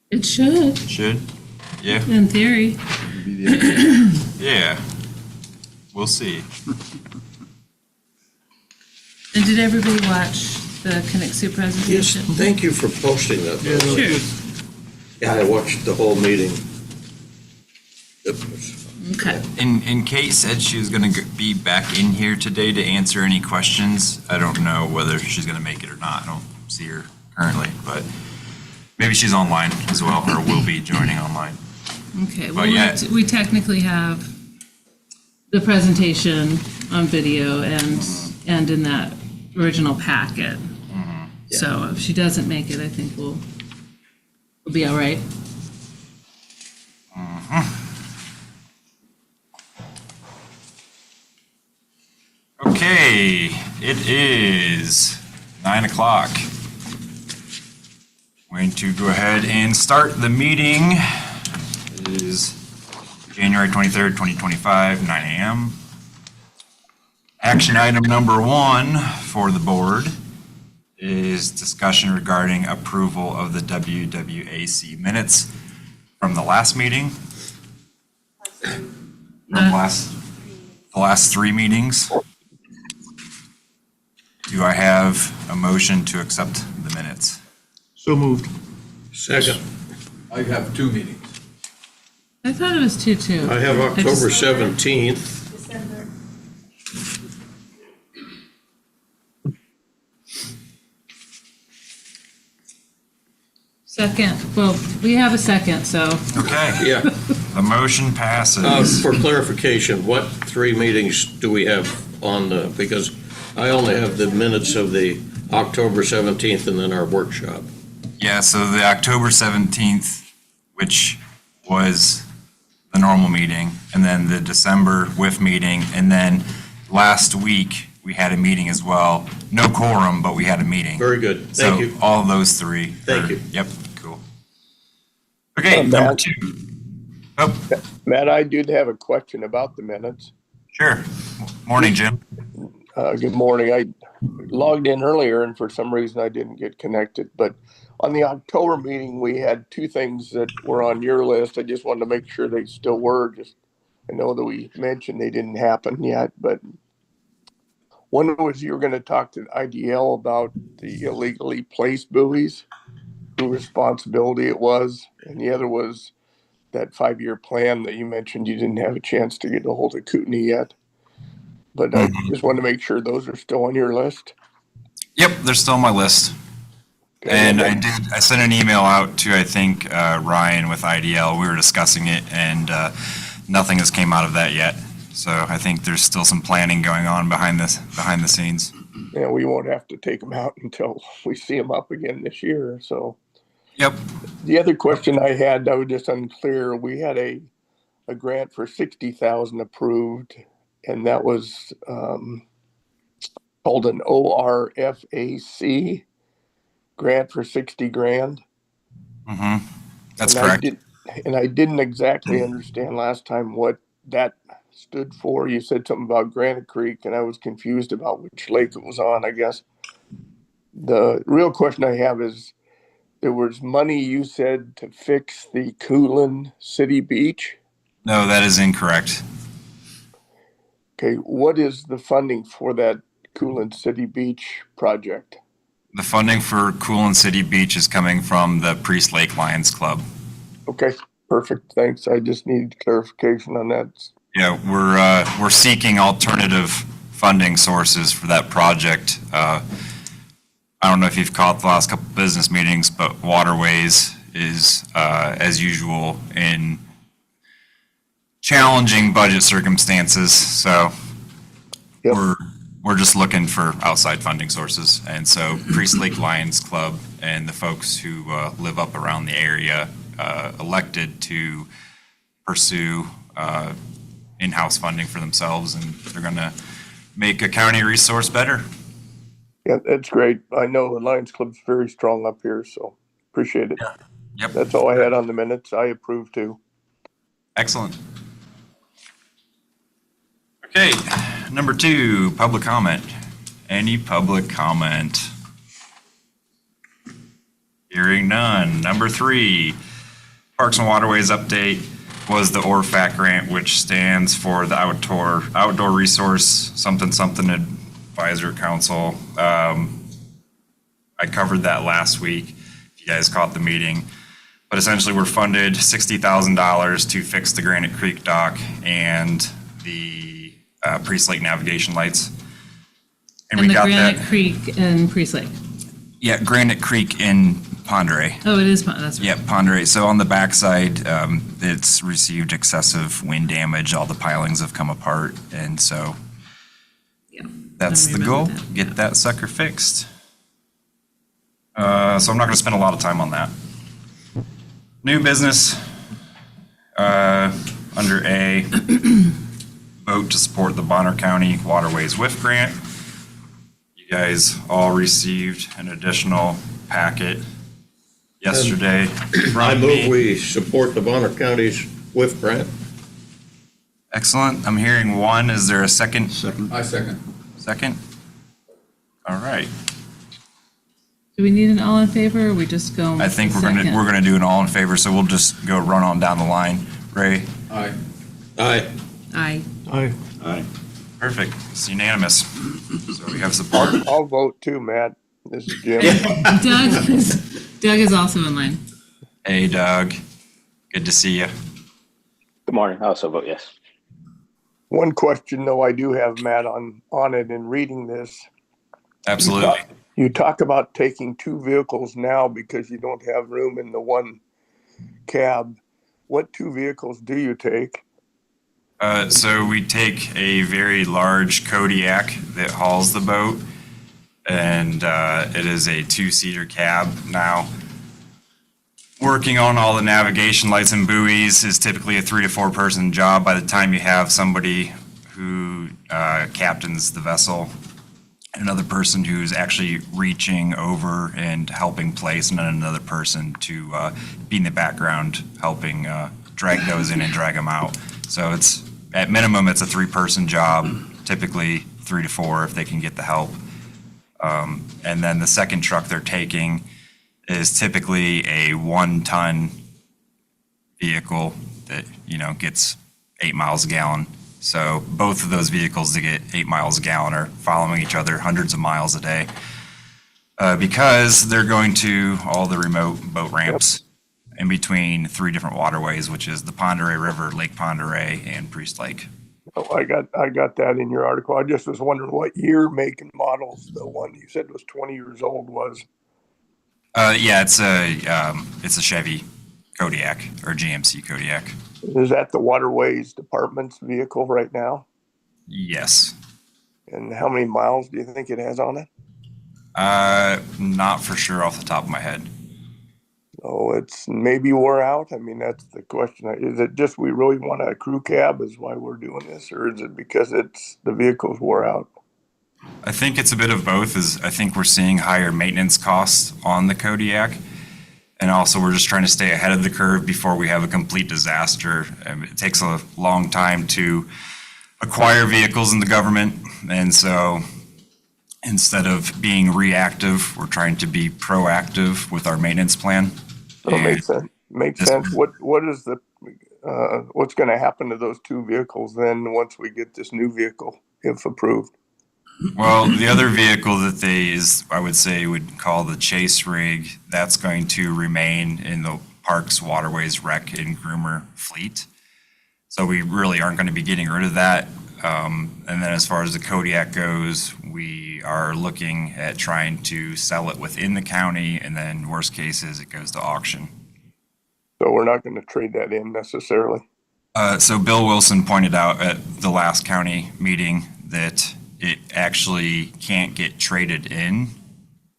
It should, Should? Yeah. in theory. Yeah. We'll see. And did everybody watch the Connexu Yes, presentation? thank you for posting that. Sure. Yeah, I watched the whole meeting. It was- Okay. And Kate said she was going to be back in here today to answer any questions. I don't know whether she's going to make it or not. I don't see her currently, but maybe she's online as well, or will be joining online. Okay, But well, yeah. we technically have the presentation on video and in that original packet. Yeah. So if she doesn't make it, I think we'll be all right. Okay, it is 9 o'clock. Going to go ahead and start the meeting. It is January 23rd, 2025, 9 a.m. Action item number 1 for the board is discussion regarding approval of the WWAC minutes from the last meeting. From the last 3 meetings. Do I have a motion to accept the minutes? So moved. Second, I have 2 meetings. I thought it was 2-2. I have October just- 17th. Second, well, we have a second, so Okay, Yeah, the motion passes. for clarification, what 3 meetings do we have on the, because I only have the minutes of the October 17th and then our workshop. Yeah, so the October 17th, which was the normal meeting, and then the December WIF meeting, and then last week, we had a meeting as well. No quorum, but we had a meeting. Very good, thank you. So all of those 3. Thank you. Yep, cool. Okay, number Matt. 2. Oh, Matt, I did have a question about the minutes. sure. Morning, Jim. Good morning. I logged in earlier and for some reason I didn't get connected. But on the October meeting, we had 2 things that were on your list. I just wanted to make sure they still were. I know that we mentioned they didn't happen yet, but one was you were going to talk to IDL about the illegally placed buoys, whose responsibility it was. And the other was that 5-year plan that you mentioned you didn't have a chance to get a hold of Kootenai yet. But I just want to make sure those are still on your list. Yep, they're still on my list. And I sent an email out to, I think, Ryan with IDL. We were discussing it, and nothing has came out of that yet. So I think there's still some planning going on behind the scenes. Yeah, we won't have to take them out until we see them up again this year. So Yep. the other question I had, I was just unclear. We had a grant for $60,000 approved, and that was called an ORFAC grant for 60 grand. Mm-hmm. That's And correct. I didn't exactly understand last time what that stood for. You said something about Granite Creek, and I was confused about which lake it was on, I guess. The real question I have is, there was money you said to fix the Coolin City Beach. No, that is incorrect. Okay, what is the funding for that Coolin City Beach project? The funding for Coolin City Beach is coming from the Priest Lake Lions Club. Okay, perfect, thanks. I just needed clarification on that. Yeah, we're seeking alternative funding sources for that project. I don't know if you've caught the last couple business meetings, but Waterways is, as usual, in challenging budget circumstances. So Yep. we're just looking for outside funding sources. And so Priest Lake Lions Club and the folks who live up around the area elected to pursue in-house funding for themselves, and they're going to make a county resource better. Yeah, that's great. I know the Lions Club's very strong up here, so appreciate it. Yep. That's all I had on the minutes. I approve too. Excellent. Okay, number 2, public comment. Any public comment? Hearing none. Number 3, Parks and Waterways update was the ORFAC grant, which stands for the Outdoor Resource something Advisor Council. I covered that last week, if you guys caught the meeting. But essentially, we're funded $60,000 to fix the Granite Creek dock and the Priest Lake navigation lights. And we the got Granite that. Creek and Priest Lake. Yeah, Granite Creek in Ponderay. Oh, it is, that's right. Yeah, Ponderay. So on the backside, it's received excessive wind damage. All the pilings have come apart. And so Yeah. that's I the remember goal, that. get that sucker fixed. So I'm not going to spend a lot of time on that. New business, under A, vote to support the Bonner County Waterways WIF grant. You guys all received an additional packet yesterday I from move me. we support the Bonner County's WIF grant. Excellent. I'm hearing one. Is there a second? I second. Second? All right. Do we need an all in favor or we just go? I think we're second? gonna do an all in favor, so we'll just go run on down the line. Ray? Aye. Aye. Aye. Aye. Perfect. It's unanimous. So we have support. I'll vote too, Matt. This is Jim. Doug is also in line. Hey, Doug. Good to see you. Good morning. I also vote yes. One question though, I do have Matt on it in reading this. Absolutely. You talk about taking two vehicles now because you don't have room in the one cab. What two vehicles do you take? So we take a very large Kodiak that hauls the boat, and it is a two-seater cab now. Working on all the navigation lights and buoys is typically a 3 to 4 person job. By the time you have somebody who captains the vessel, another person who's actually reaching over and helping place, and then another person to be in the background helping drag those in and drag them out. So it's, at minimum, it's a 3 person job, typically 3 to 4 if they can get the help. And then the second truck they're taking is typically a 1 ton vehicle that, gets 8 miles a gallon. So both of those vehicles to get 8 miles a gallon are following each other hundreds of miles a day because they're going to all the remote boat ramps in between 3 different waterways, which is the Ponderay River, Lake Ponderay, and Priest Lake. Oh, I got that in your article. I just was wondering what year, make, and models the one you said was 20 years old was. Yeah, it's a Chevy Kodiak or GMC Kodiak. Is that the Waterways Department's vehicle right now? Yes. And how many miles do you think it has on it? Not for sure off the top of my head. Oh, it's maybe wore out. I mean, that's the question. Is it just we really want a crew cab is why we're doing this, or is it because it's the vehicle's wore out? I think it's a bit of both. I think we're seeing higher maintenance costs on the Kodiak. And also, we're just trying to stay ahead of the curve before we have a complete disaster. It takes a long time to acquire vehicles in the government. And so instead of being reactive, we're trying to be proactive with our maintenance plan. So it makes sense. Makes Yes. sense. What is the what's going to happen to those two vehicles then once we get this new vehicle, if approved? Well, the other vehicle that I would say would call the chase rig, that's going to remain in the Parks, Waterways, Rec, and Groomer fleet. So we really aren't going to be getting rid of that. And then as far as the Kodiak goes, we are looking at trying to sell it within the county, and then worst case is it goes to auction. So we're not going to trade that in necessarily. So Bill Wilson pointed out at the last county meeting that it actually can't get traded in.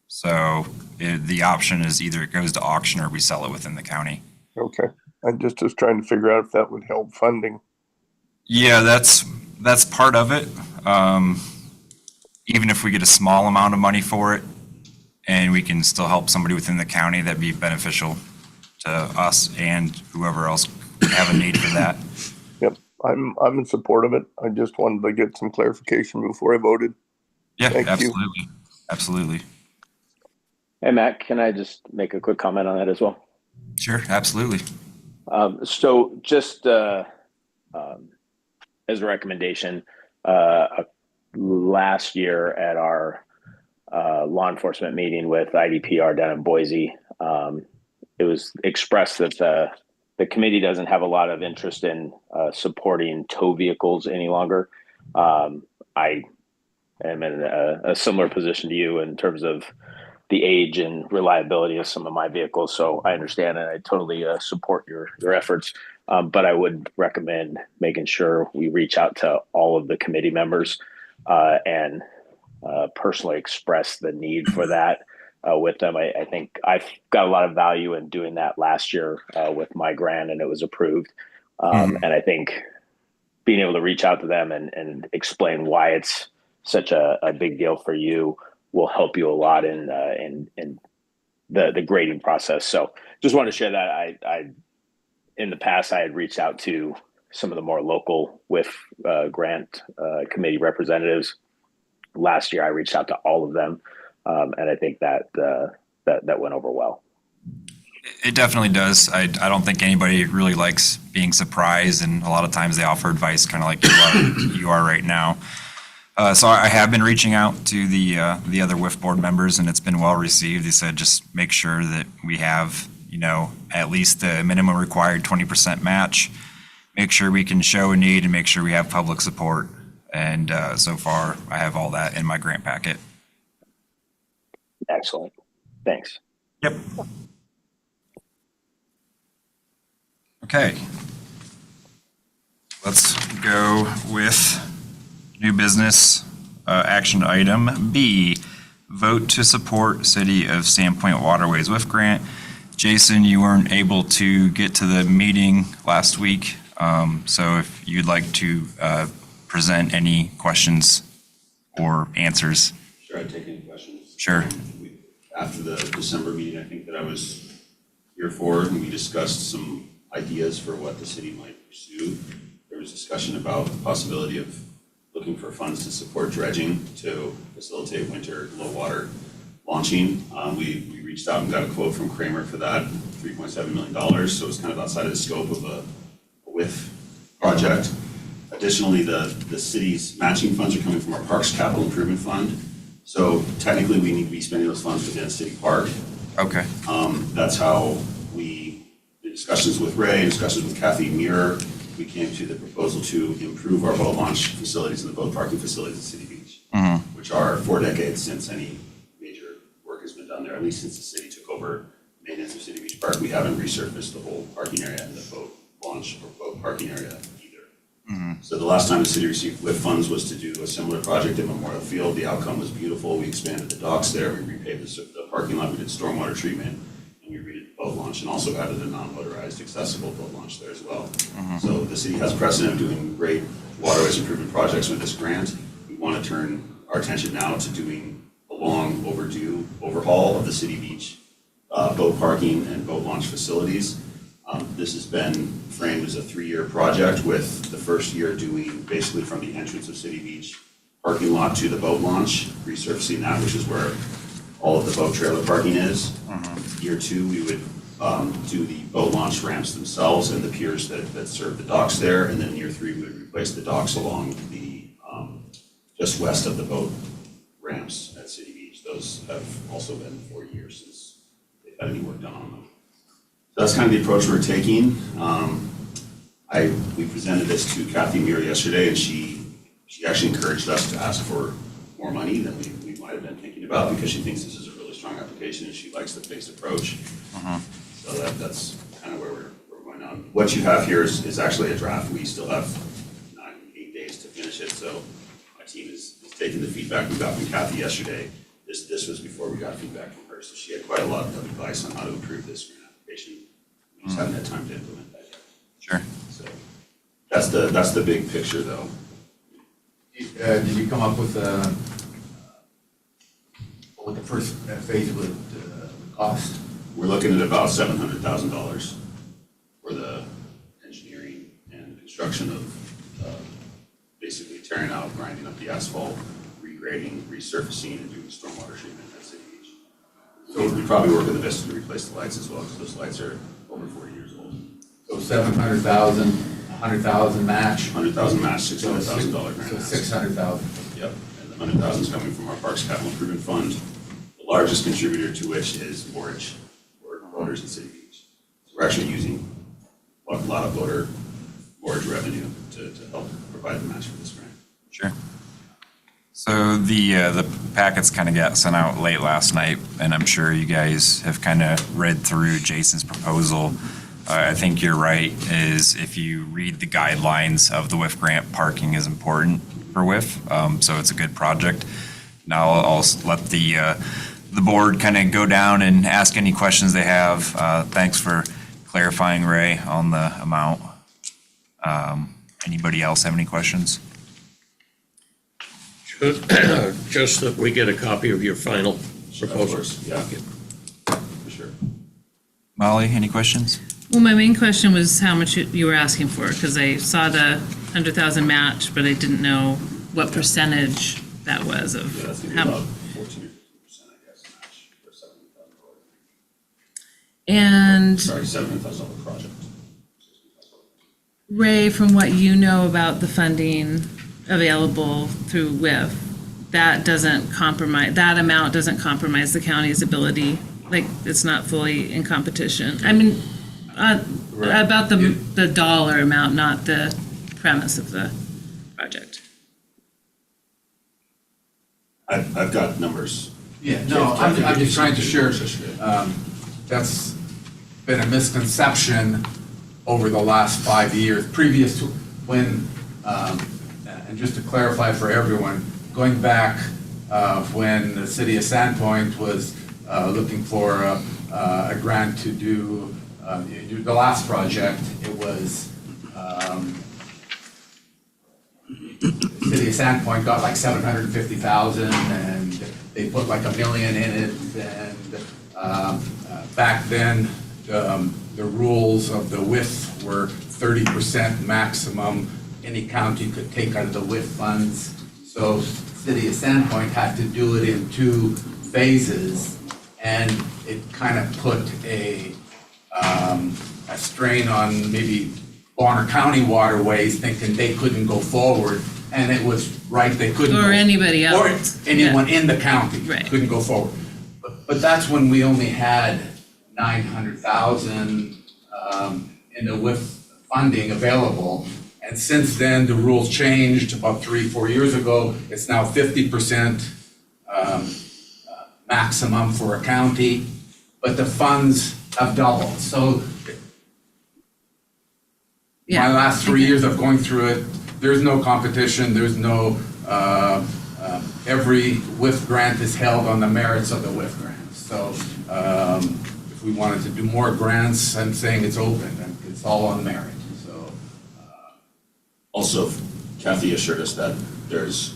So the option is either it goes to auction or we sell it within the county. Okay. I just was trying to figure out if that would help funding. Yeah, that's part of it. Even if we get a small amount of money for it and we can still help somebody within the county, that'd be beneficial to us and whoever else would have a need for that. Yep. I'm in support of it. I just wanted to get some clarification before I voted. Yeah, Thank you. absolutely. Absolutely. Hey, Matt, can I just make a quick comment on that as well? Sure, absolutely. So just as a recommendation, last year at our law enforcement meeting with IDPR down in Boise, it was expressed that the committee doesn't have a lot of interest in supporting tow vehicles any longer. I am in a similar position to you in terms of the age and reliability of some of my vehicles. So I understand and I totally support your efforts. But I would recommend making sure we reach out to all of the committee members and personally express the need for that with them. I think I've got a lot of value in doing that last year with my grant, and it was approved. And I think being able to reach out to them and explain why it's such a big deal for you will help you a lot in the grading process. So just want to share that. I in the past, I had reached out to some of the more local with grant committee representatives. Last year, I reached out to all of them, and I think that went over well. It definitely does. I don't think anybody really likes being surprised, and a lot of times they offer advice kind of like you are right now. So I have been reaching out to the other WIF board members, and it's been well received. They said just make sure that we have, at least the minimum required 20% match. Make sure we can show a need and make sure we have public support. And so far, I have all that in my grant packet. Excellent. Thanks. Yep. Okay. Let's go with new business action item B. Vote to support City of Sandpoint Waterways WIF grant. Jason, you weren't able to get to the meeting last week, so if you'd like to present any questions or answers. Sure, I'd take any questions. Sure. After the December meeting, I think that I was here for, and we discussed some ideas for what the city might pursue. There was discussion about the possibility of looking for funds to support dredging to facilitate winter low water launching. We reached out and got a quote from Kramer for that, $3.7 million. So it's kind of outside of the scope of a WIF project. Additionally, the city's matching funds are coming from our Parks Capital Improvement Fund. So technically we need to be spending those funds within City Park. Okay. That's how the discussions with Ray, discussions with Kathy Muir, we came to the proposal to improve our boat launch facilities and the boat parking facilities at City Beach, which are 4 decades since any major work has been done there, at least since the city took over maintenance of City Beach Park. We haven't resurfaced the whole parking area and the boat launch or boat parking area either. So the last time the city received WIF funds was to do a similar project at Memorial Field. The outcome was beautiful. We expanded the docks there. We repaved the parking lot. We did stormwater treatment. We redid the boat launch and also added a non-motorized accessible boat launch there as well. So the city has precedent of doing great waterways improvement projects with this grant. We want to turn our attention now to doing a long overdue overhaul of the City Beach boat parking and boat launch facilities. This has been framed as a 3-year project, with the first year doing basically from the entrance of City Beach parking lot to the boat launch, resurfacing that, which is where all of the boat trailer parking is. Year 2, we would do the boat launch ramps themselves and the piers that serve the docks there. And then year 3, we would replace the docks along the just west of the boat ramps at City Beach. Those have also been 4 years since they've had any work done on them. So that's kind of the approach we're taking. We presented this to Kathy Muir yesterday, and she actually encouraged us to ask for more money than we might have been thinking about, because she thinks this is a really strong application and she likes the phased approach. So that's kind of where we're going on. What you have here is actually a draft. We still have 8 days to finish it. So my team is taking the feedback we got from Kathy yesterday. This was before we got feedback from her. So she had quite a lot of advice on how to improve this grant application. We just haven't had time to implement that yet. Sure. So that's the big picture, though. Did you come up with what the first phase would cost? We're looking at about $700,000 for the engineering and construction of basically tearing out, grinding up the asphalt, regrading, resurfacing, and doing stormwater treatment at City Beach. So we probably work with the Vista to replace the lights as well, because those lights are over 40 years old. So So 700,000, 100,000 match. 100,000 match, $600,000 grant. So 600,000. Yep, and the 100,000 is coming from our Parks Capital Improvement Fund, the largest contributor to which is borage for voters in City Beach. So we're actually using a lot of voter borage revenue to help provide the match for this grant. Sure. So the packets kind of got sent out late last night, and I'm sure you guys have kind of read through Jason's proposal. I think you're right, is if you read the guidelines of the WIF grant, parking is important for WIF, so it's a good project. Now I'll let the board kind of go down and ask any questions they have. Thanks for clarifying, Ray, on the amount. Anybody else have any questions? Just that we get a copy of your final proposal. Of course, yeah, for sure. Molly, any questions? Well, my main question was how much you were asking for, because I saw the 100,000 match, but I didn't know what percentage that was of Yeah, that's going to how. be about 14 or 15%, I guess, match for $700,000. And Sorry, $700,000 project. Ray, from what you know about the funding available through WIF, that amount doesn't compromise the county's ability, like, it's not fully in competition. I mean, about the dollar amount, not the premise of the project. I've got numbers. Yeah, no, I'm just trying to share, that's been a misconception over the last 5 years, previous to when, and just to clarify for everyone, going back when the city of Sandpoint was looking for a grant to do the last project, it was, the city of Sandpoint got like 750,000 and they put like $1 million in it, and back then, the rules of the WIF were 30% maximum any county could take out of the WIF funds. So city of Sandpoint had to do it in 2 phases, and it kind of put a strain on maybe Bonner County waterways, thinking they couldn't go forward, and it was right, they couldn't. Or anybody else. Or anyone in the county Right. couldn't go forward. But that's when we only had 900,000 in the WIF funding available. And since then, the rules changed about 3-4 years ago. It's now 50% maximum for a county, but the funds have doubled. So my last 3 years of going through it, there's no competition, there's no, every WIF grant is held on the merits of the WIF grant. So if we wanted to do more grants, I'm saying it's open, and it's all on merit, so. Also, Kathy assured us that there's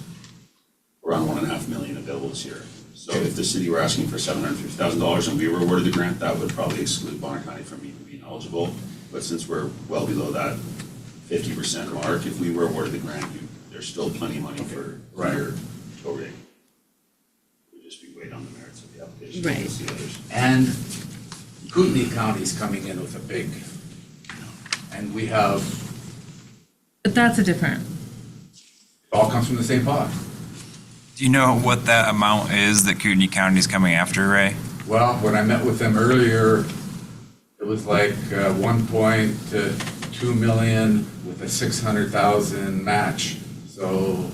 around $1.5 million available this year. So if the city were asking for $750,000 and we were awarded the grant, that would probably exclude Bonner County from even being eligible. But since we're well below that 50% mark, if we were awarded the grant, there's still plenty of money for your tow rig. We'd just be waiting on the merits of the application. Right. To see others. And Kootenai County's coming in with a big, and we have, But that's a different, it all comes from the same pot. Do you know what that amount is that Kootenai County is coming after, Ray? Well, when I met with them earlier, it was like 1.2 million with a 600,000 match. So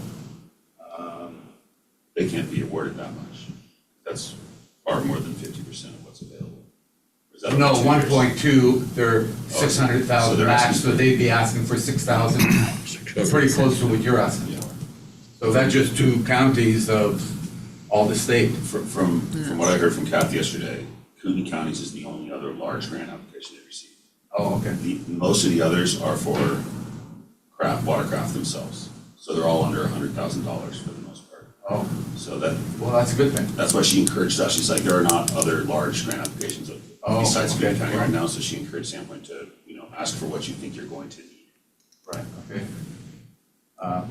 They can't be awarded that much. That's far more than 50% of what's available. Is that no, over 2 years? 1.2, they're so 600,000 they're match, asking so they'd be asking for 6,000. Pretty close to what you're asking Yeah. for. So that's just 2 counties of all the state. From what I heard from Kathy yesterday, Kootenai County's is the only other large grant application they've received. Oh, okay. Most of the others are for watercraft themselves. So they're all under $100,000 for the most part. Oh, So well, that's a good thing. that's why she encouraged us. She's like, there are not other large grant applications besides okay. Kootenai County right now. So she encouraged Sandpoint to, ask for what you think you're going to need. Right, okay. Well,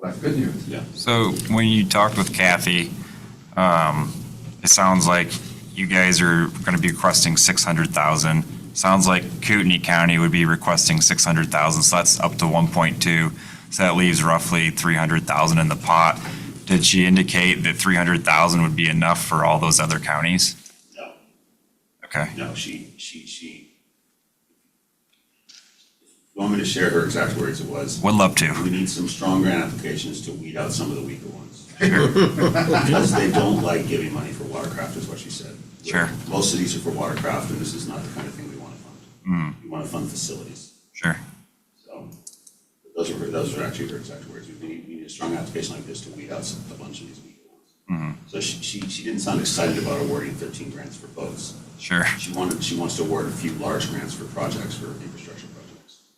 that's good news. Yeah. So when you talked with Kathy, it sounds like you guys are going to be requesting 600,000. sounds like Kootenai County would be requesting 600,000, so that's up to 1.2. So that leaves roughly 300,000 in the pot. Did she indicate that 300,000 would be enough for all those other counties? No, Okay. no, she. You want me to share her exact words? It was, Would love to. we need some strong grant applications to weed out some of the weaker ones. Because they don't like giving money for watercraft, is what she said. Sure. Most of these are for watercraft, and this is not the kind of thing we want to fund. We want to fund facilities. Sure. So those are actually her exact words. We need a strong application like this to weed out a bunch of these weaker ones. So she didn't sound excited about awarding 13 grants for boats. Sure. She wants to award a few large grants for projects, for infrastructure projects.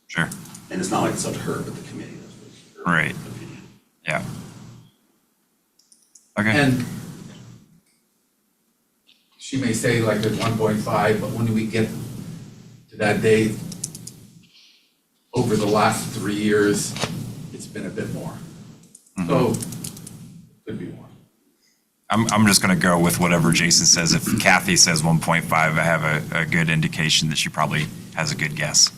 Sure. And it's not like it's up to her, but the committee does. It's her Right. opinion. Yeah. Okay. And she may say like at 1.5, but when we get to that date, over the last 3 years, it's been a bit more. So, could be more. I'm just going to go with whatever Jason says. If Kathy says 1.5, I have a good indication that she probably has a good guess.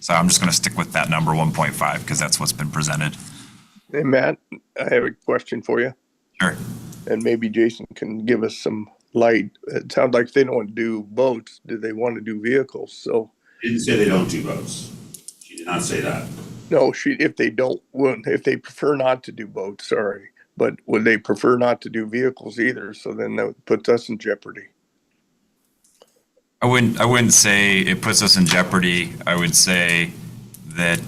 So I'm just going to stick with that number 1.5 because that's what's been presented. Hey, Matt, I have a question for you, Sure. and maybe Jason can give us some light. It sounds like they don't do boats. Do they want to do vehicles? So, Didn't say they don't do boats. She did not say that. no, if they prefer not to do boats, sorry, but would they prefer not to do vehicles either? So then that puts us in jeopardy. I wouldn't say it puts us in jeopardy. I would say that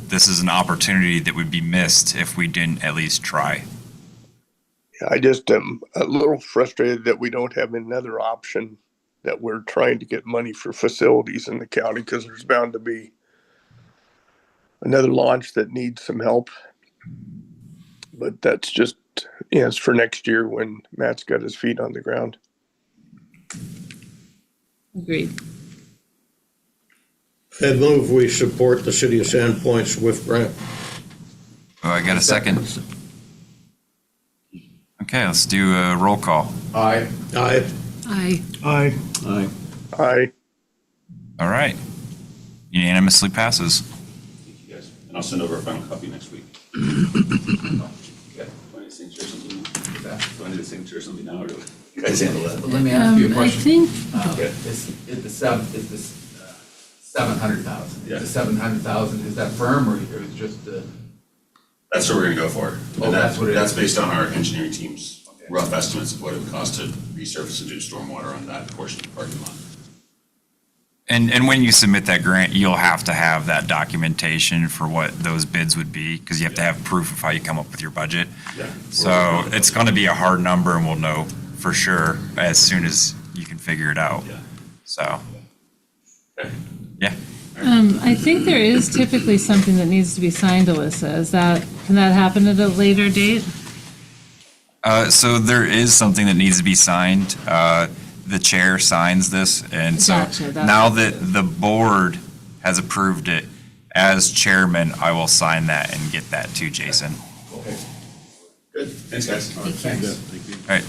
this is an opportunity that would be missed if we didn't at least try. I just am a little frustrated that we don't have another option, that we're trying to get money for facilities in the county, because there's bound to be another launch that needs some help. But that's just, it's for next year when Matt's got his feet on the ground. Agreed. I'd move we support the City of Sandpoint's WIF grant. Oh, I got a second. Okay, let's do a roll call. Aye. Aye. Aye. Aye. Aye. Aye. All right. Unanimously passes. Thank you guys. And I'll send over a final copy next week. Do I need a signature or something now? Do I need a signature or something now, or do you guys handle that? But let me ask you a I question. think, Is the 700,000? Yeah. Is the 700,000, is that firm or is it just, That's what we're gonna go for. Oh, And that's what it That's is. based on our engineering team's Okay. rough estimates of what it would cost to resurface and do stormwater on that portion of the parking lot. And when you submit that grant, you'll have to have that documentation for what those bids would be, because you have to have proof of how you come up with your budget. Yeah. So it's going to be a hard number, and we'll know for sure as soon as you can figure it out. Yeah. So, Okay. yeah. I think there is typically something that needs to be signed, Alyssa. Can that happen at a later date? So there is something that needs to be signed. The chair signs this, and so Gotcha, that's- now that the board has approved it, as chairman, I will sign that and get that to Jason. okay, Good. Thanks, guys. thanks. All right.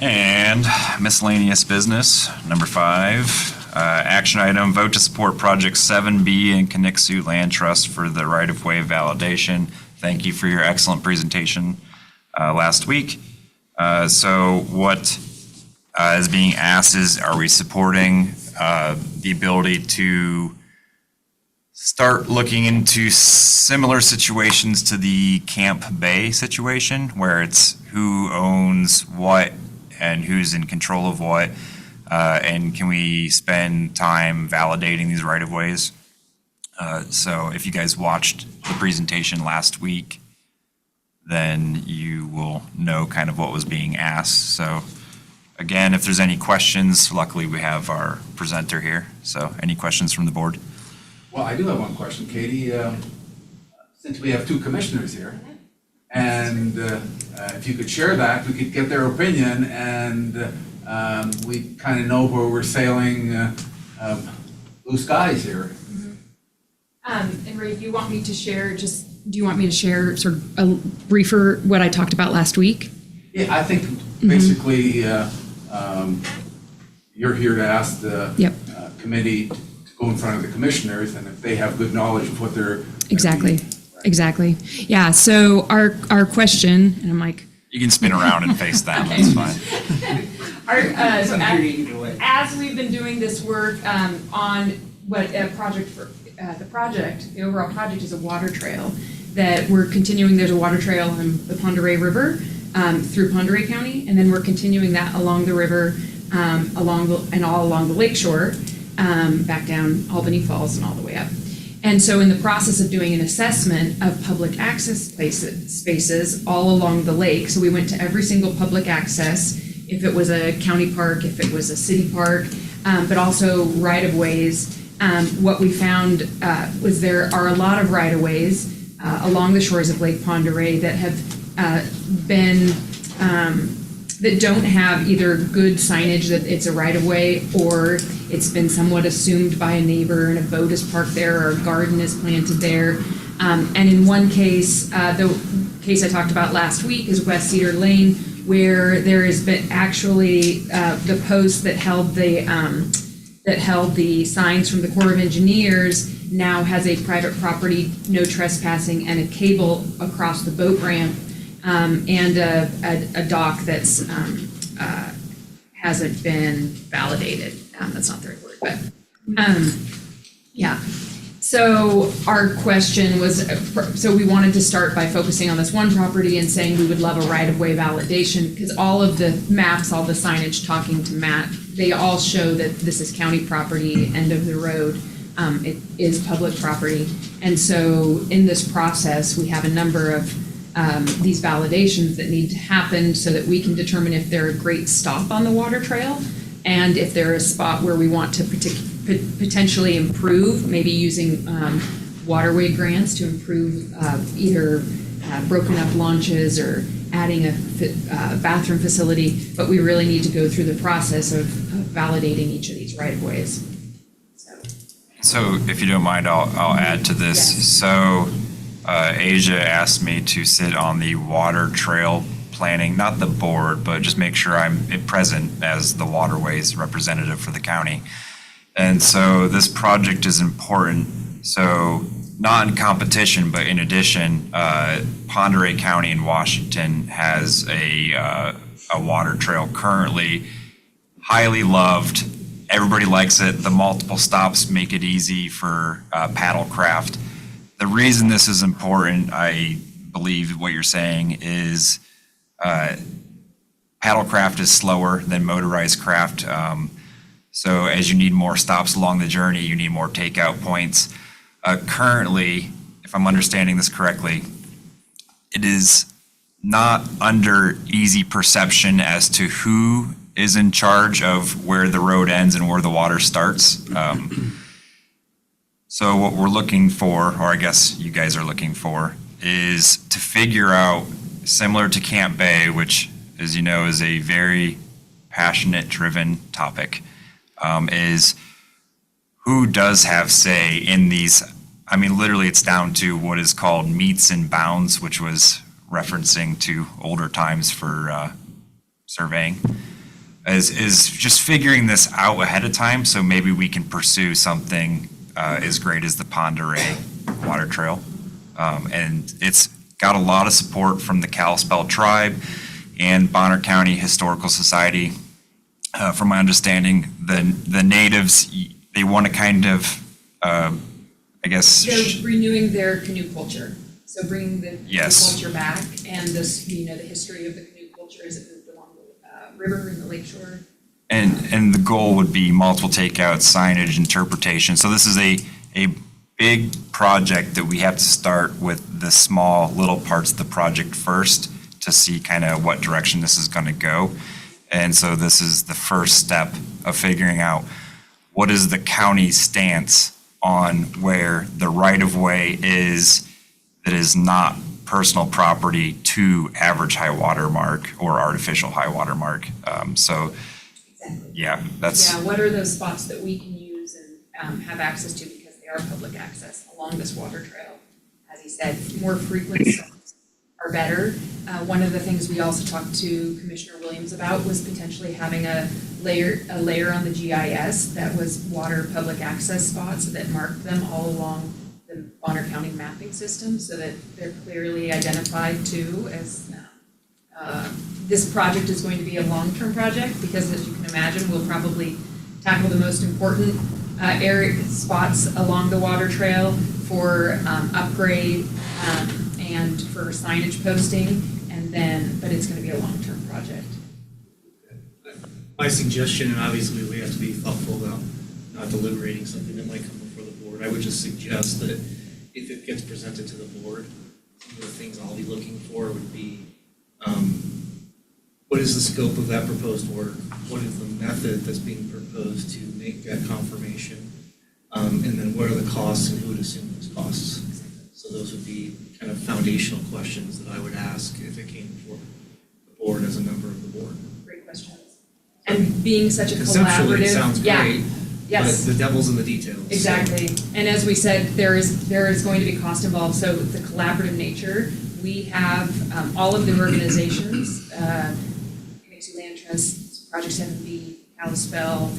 And miscellaneous business, number 5, action item, vote to support Project 7B in Conixu Land Trust for the right-of-way validation. Thank you for your excellent presentation last week. So what is being asked is, are we supporting the ability to start looking into similar situations to the Camp Bay situation, where it's who owns what and who's in control of what, and can we spend time validating these right-of-ways? So if you guys watched the presentation last week, then you will know kind of what was being asked. So again, if there's any questions, luckily we have our presenter here. So any questions from the board? Well, I do have one question, Katie. Since we have 2 commissioners here, and if you could share that, we could get their opinion, and we kind of know where we're sailing blue skies here. And Ray, do you want me to share sort of a briefer what I talked about last week? Yeah, I think basically, you're here to ask the Yep. committee to go in front of the commissioners, and if they have good knowledge of what they're. Exactly. Exactly. Yeah. So our question, and I'm like, You can spin around and face them, that's fine. so as we've been doing this work on what a project for the overall project is a water trail that we're continuing. There's a water trail in the Pend Oreille River through Pend Oreille County, and then we're continuing that along the river, all along the lakeshore, back down Albany Falls and all the way up. And so in the process of doing an assessment of public access spaces all along the lake, so we went to every single public access, if it was a county park, if it was a city park, but also right-of-ways. What we found was there are a lot of right-of-ways along the shores of Lake Pend Oreille that have been that don't have either good signage that it's a right-of-way, or it's been somewhat assumed by a neighbor and a boat is parked there or a garden is planted there. And in one case, the case I talked about last week is West Cedar Lane, where there has been actually the post that held the signs from the Corps of Engineers now has a private property, no trespassing, and a cable across the boat ramp, and a dock that's hasn't been validated. That's not the right word, but yeah. So our question was, so we wanted to start by focusing on this one property and saying we would love a right-of-way validation, because all of the maps, all the signage, talking to Matt, they all show that this is county property, end of the road. It is public property. And so in this process, we have a number of these validations that need to happen so that we can determine if they're a great stop on the water trail, and if they're a spot where we want to potentially improve, maybe using waterway grants to improve either broken up launches or adding a bathroom facility. But we really need to go through the process of validating each of these right-of-ways. So if you don't mind, I'll add to this. Yes. So Asia asked me to sit on the water trail planning, not the board, but just make sure I'm present as the waterways representative for the county. And so this project is important. So not in competition, but in addition, Pend Oreille County in Washington has a water trail currently, highly loved. Everybody likes it. The multiple stops make it easy for paddlecraft. The reason this is important, I believe what you're saying, is paddlecraft is slower than motorized craft. So as you need more stops along the journey, you need more takeout points. Currently, if I'm understanding this correctly, it is not under easy perception as to who is in charge of where the road ends and where the water starts. So what we're looking for, or I guess you guys are looking for, is to figure out, similar to Camp Bay, which, as you know, is a very passionate, driven topic, is who does have say in these. I mean, literally it's down to what is called meets and bounds, which was referencing to older times for surveying, is just figuring this out ahead of time, so maybe we can pursue something as great as the Pend Oreille Water Trail. And it's got a lot of support from the Kalispel tribe and Bonner County Historical Society. From my understanding, the natives, they want to kind of, I guess. They're renewing their canoe culture. So bringing the Yes. canoe culture back, and this, the history of the canoe culture as it moved along the river and the lakeshore. And the goal would be multiple takeouts, signage, interpretation. So this is a big project that we have to start with the small little parts of the project first to see kind of what direction this is going to go. And so this is the first step of figuring out what is the county's stance on where the right-of-way is that is not personal property to average high water mark or artificial high water mark. So yeah, that's. Yeah, what are those spots that we can use and have access to because they are public access along this water trail? As he said, more frequent stops are better. One of the things we also talked to Commissioner Williams about was potentially having a layer on the GIS that was water public access spots that marked them all along the Bonner County mapping system so that they're clearly identified too as this project is going to be a long-term project because, as you can imagine, we'll probably tackle the most important area spots along the water trail for upgrade and for signage posting, and then, but it's going to be a long-term project. My suggestion, and obviously we have to be thoughtful about not deliberating something that might come before the board, I would just suggest that if it gets presented to the board, some of the things I'll be looking for would be what is the scope of that proposed work? What is the method that's being proposed to make that confirmation? And then what are the costs and who would assume those costs? So those would be kind of foundational questions that I would ask if it came before the board as a member of the board. Great questions. And being such a Conceptually, collaborative. it sounds great, Yes. but the devil's in the details. Exactly. And as we said, there is going to be cost involved. So the collaborative nature, we have all of the organizations, Community Land Trust, Project 7B, Kalispell,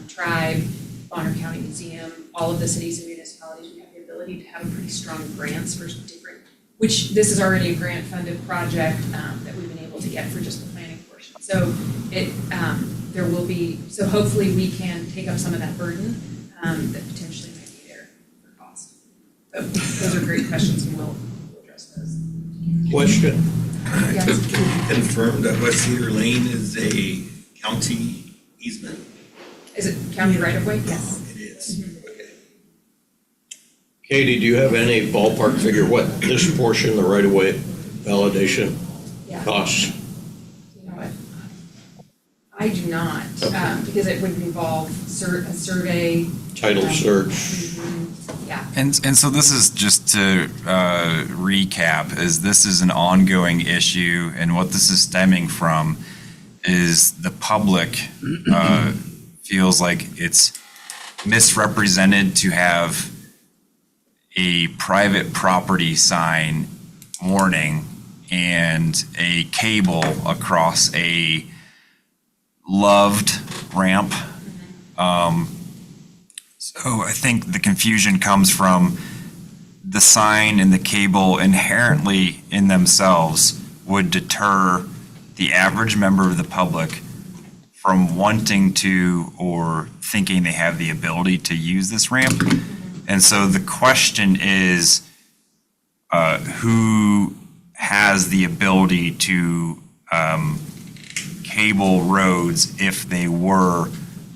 Tribe, Bonner County Museum, all of the cities and municipalities, we have the ability to have a pretty strong grants for different, which this is already a grant funded project that we've been able to get for just the planning portion. So there will be, so hopefully we can take up some of that burden that potentially might be there for cost. So those are great questions and we'll address those. Question. Yes. Can you confirm that West Cedar Lane is a county easement? Is it county right of way? Yes. It is. Okay. Katie, do you have any ballpark figure what this portion, the right-of-way validation Yeah. costs? You know what? I do not, because it would involve a survey. Title search? Yeah. And so this is just to recap, is this is an ongoing issue, and what this is stemming from is the public feels like it's misrepresented to have a private property sign warning and a cable across a loved ramp. So I think the confusion comes from the sign and the cable inherently in themselves would deter the average member of the public from wanting to or thinking they have the ability to use this ramp. And so the question is, who has the ability to cable roads if they were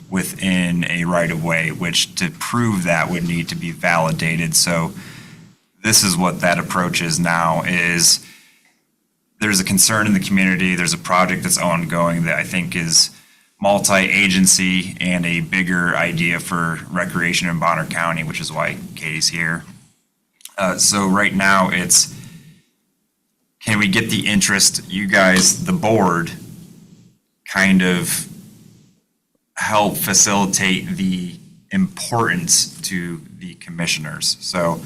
within a right-of-way, which to prove that would need to be validated. So this is what that approach is now, is there's a concern in the community, there's a project that's ongoing that I think is multi-agency and a bigger idea for recreation in Bonner County, which is why Katie's here. So right now it's, can we get the interest, you guys, the board, kind of help facilitate the importance to the commissioners. So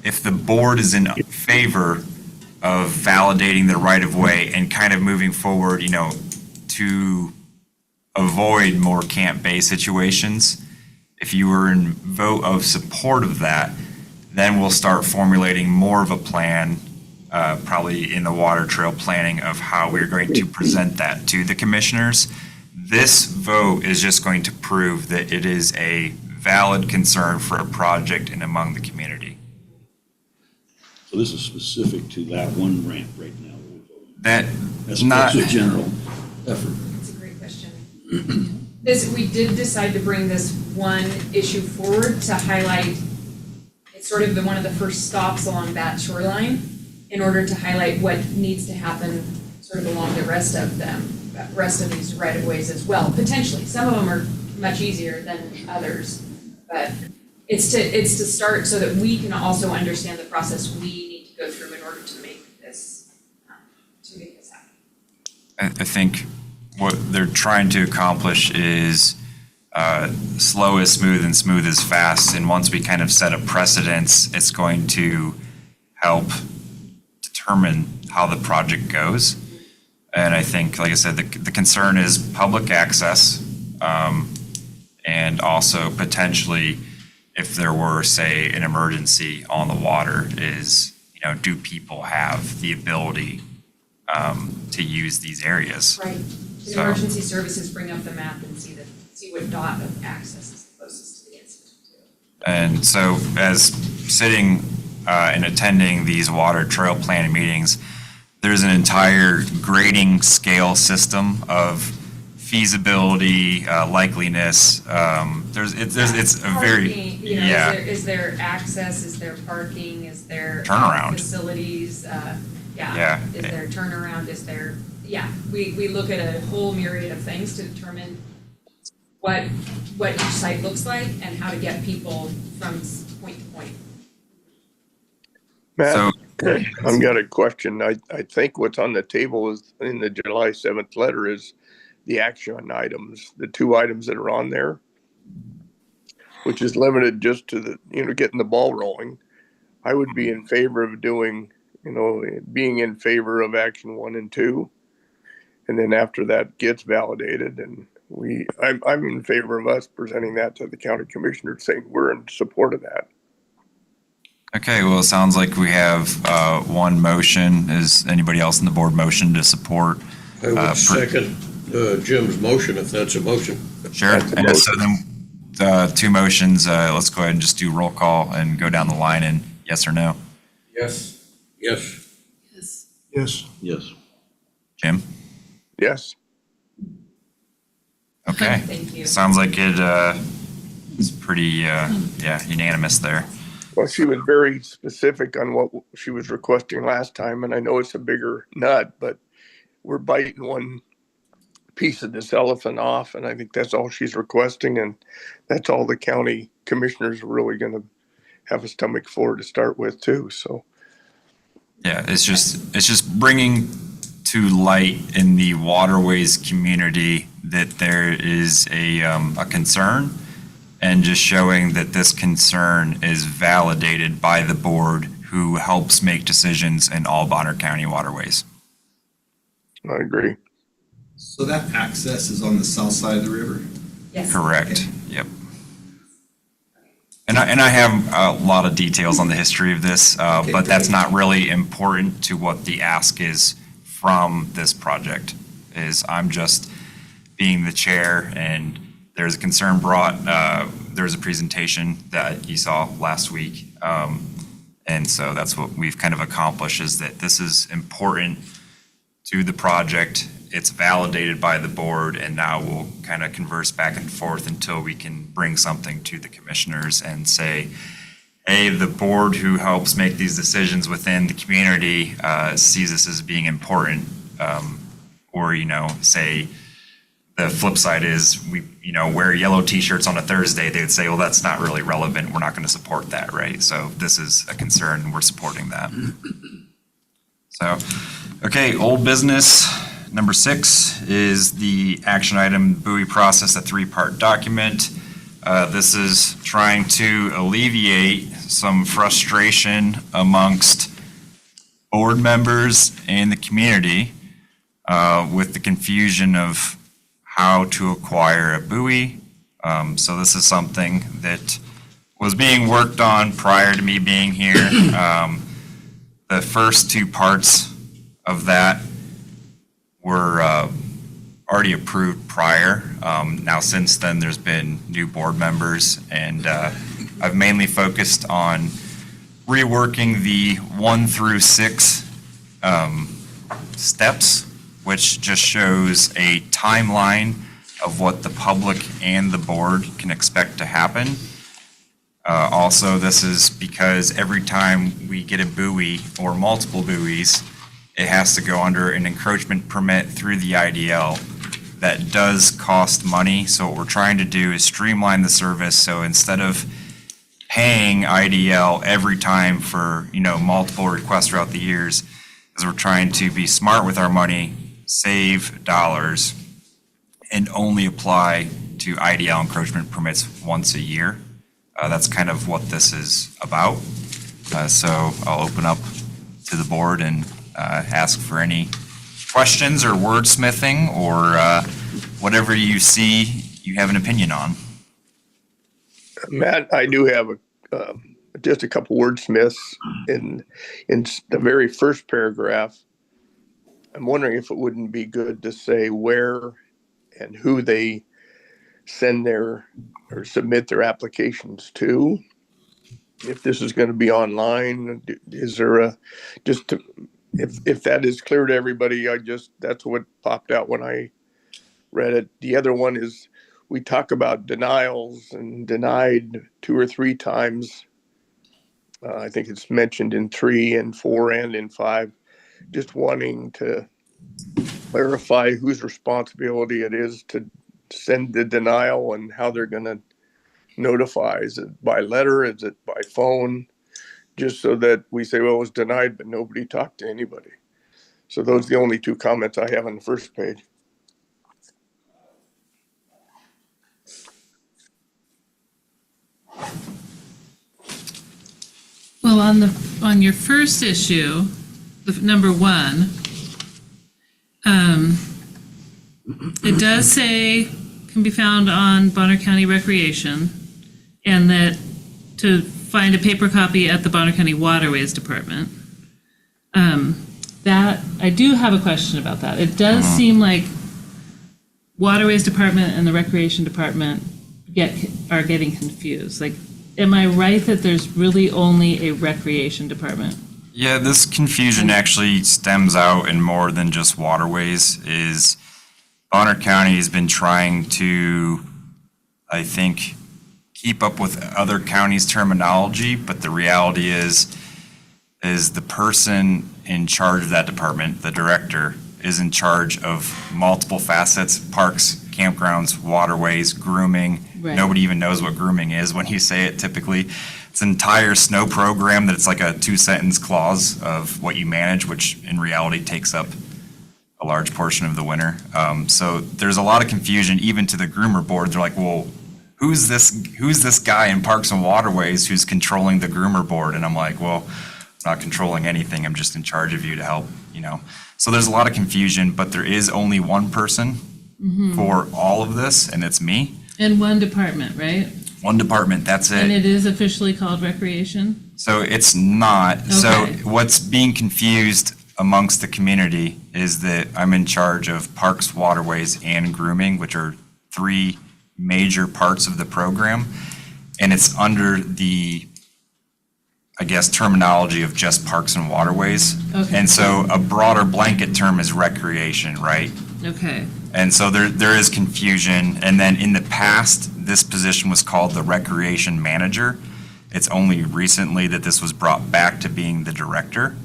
if the board is in favor of validating the right-of-way and kind of moving forward, to avoid more Camp Bay situations, if you were in vote of support of that, then we'll start formulating more of a plan, probably in the water trail planning of how we're going to present that to the commissioners. This vote is just going to prove that it is a valid concern for a project and among the community. So this is specific to that one ramp right now. That's not a general effort. That's a great question. We did decide to bring this one issue forward to highlight, it's sort of one of the first stops along that shoreline in order to highlight what needs to happen sort of along the rest of these right-of-ways as well, potentially. Some of them are much easier than others, but it's to start so that we can also understand the process we need to go through in order to make this happen. I think what they're trying to accomplish is slow is smooth and smooth is fast. And once we kind of set a precedence, it's going to help determine how the project goes. And I think, like I said, the concern is public access, and also potentially if there were, say, an emergency on the water is, do people have the ability to use these areas? Right. So- Emergency services bring up the map and see what dot of access is closest to the incident. And so as sitting and attending these water trail planning meetings, there's an entire grading scale system of feasibility, likeliness. It's a very, Parking, yeah. Is there access, is there parking, is there Turnaround. facilities, Yeah. is there turnaround, we look at a whole myriad of things to determine what each site looks like and how to get people from point to point. Matt, So, I've got a question. I think what's on the table is in the July 7th letter is the action items, the 2 items that are on there, which is limited just to the, getting the ball rolling. I would be in favor of doing, being in favor of action 1 and 2. And then after that gets validated and I'm in favor of us presenting that to the county commissioner saying we're in support of that. okay, well, it sounds like we have one motion. Is anybody else in the board motion to support? I would second Jim's motion if that's a motion. Sure. And so then 2 motions, let's go ahead and just do roll call and go down the line and yes or no. Yes. Yes. Yes. Yes. Jim? Yes. Okay. Thank you. Sounds like it is pretty, unanimous there. Well, she was very specific on what she was requesting last time, and I know it's a bigger nut, but we're biting one piece of this elephant off, and I think that's all she's requesting, and that's all the county commissioners are really going to have a stomach for to start with too. So Yeah, it's just bringing to light in the waterways community that there is a concern, and just showing that this concern is validated by the board who helps make decisions in all Bonner County waterways. I agree. So that access is on the south side of the river? Yes. Correct. Yep. And I have a lot of details on the history of this, but that's not really important to what the ask is from this project. I'm just being the chair, and there's a concern brought. There was a presentation that you saw last week, and so that's what we've kind of accomplished, is that this is important to the project. It's validated by the board, and now we'll kind of converse back and forth until we can bring something to the commissioners and say, hey, the board who helps make these decisions within the community sees this as being important. Or, say the flip side is we, wear yellow t-shirts on a Thursday, they would say, well, that's not really relevant. We're not going to support that, right? So this is a concern, and we're supporting that. So, okay, old business. Number 6 is the action item buoy process, a 3-part document. This is trying to alleviate some frustration amongst board members and the community with the confusion of how to acquire a buoy. So this is something that was being worked on prior to me being here. The first 2 parts of that were already approved prior. Now, since then, there's been new board members, and I've mainly focused on reworking the 1 through 6 steps, which just shows a timeline of what the public and the board can expect to happen. Also, this is because every time we get a buoy or multiple buoys, it has to go under an encroachment permit through the IDL. That does cost money, so what we're trying to do is streamline the service. So instead of paying IDL every time for multiple requests throughout the years, is we're trying to be smart with our money, save dollars, and only apply to IDL encroachment permits once a year. That's kind of what this is about. So I'll open up to the board and ask for any questions or wordsmithing or whatever you see you have an opinion on. Matt, I do have just a couple wordsmiths in the very first paragraph. I'm wondering if it wouldn't be good to say where and who they send their or submit their applications to. If this is going to be online, is there if that is clear to everybody, that's what popped out when I read it. The other one is we talk about denials and denied 2 or 3 times. I think it's mentioned in 3 and 4 and in 5. Just wanting to clarify whose responsibility it is to send the denial and how they're going to notify. Is it by letter? Is it by phone? Just so that we say, well, it was denied, but nobody talked to anybody. So those are the only 2 comments I have on the first page. Well, on your first issue, number 1, it does say can be found on Bonner County Recreation, and that to find a paper copy at the Bonner County Waterways Department. That I do have a question about that. It does seem like Waterways Department and the Recreation Department are getting confused. Like, am I right that there's really only a Recreation Department? Yeah, this confusion actually stems out in more than just waterways. Is Bonner County has been trying to, I think, keep up with other counties' terminology, but the reality is the person in charge of that department, the director, is in charge of multiple facets: parks, campgrounds, waterways, grooming. Right. Nobody even knows what grooming is when you say it typically. It's an entire snow program that it's like a 2-sentence clause of what you manage, which in reality takes up a large portion of the winter. So there's a lot of confusion even to the groomer board. They're like, well, who's this guy in Parks and Waterways who's controlling the groomer board? And I'm like, well, I'm not controlling anything. I'm just in charge of you to help, So there's a lot of confusion, but there is only one person for all of this, and it's me. In one department, right? One department, that's And it. it is officially called Recreation? So it's not. Okay. So what's being confused amongst the community is that I'm in charge of parks, waterways, and grooming, which are 3 major parts of the program. And it's under the, I guess, terminology of just parks and waterways. Okay. And so a broader blanket term is recreation, right? Okay. And so there is confusion. And then in the past, this position was called the recreation manager. It's only recently that this was brought back to being the director.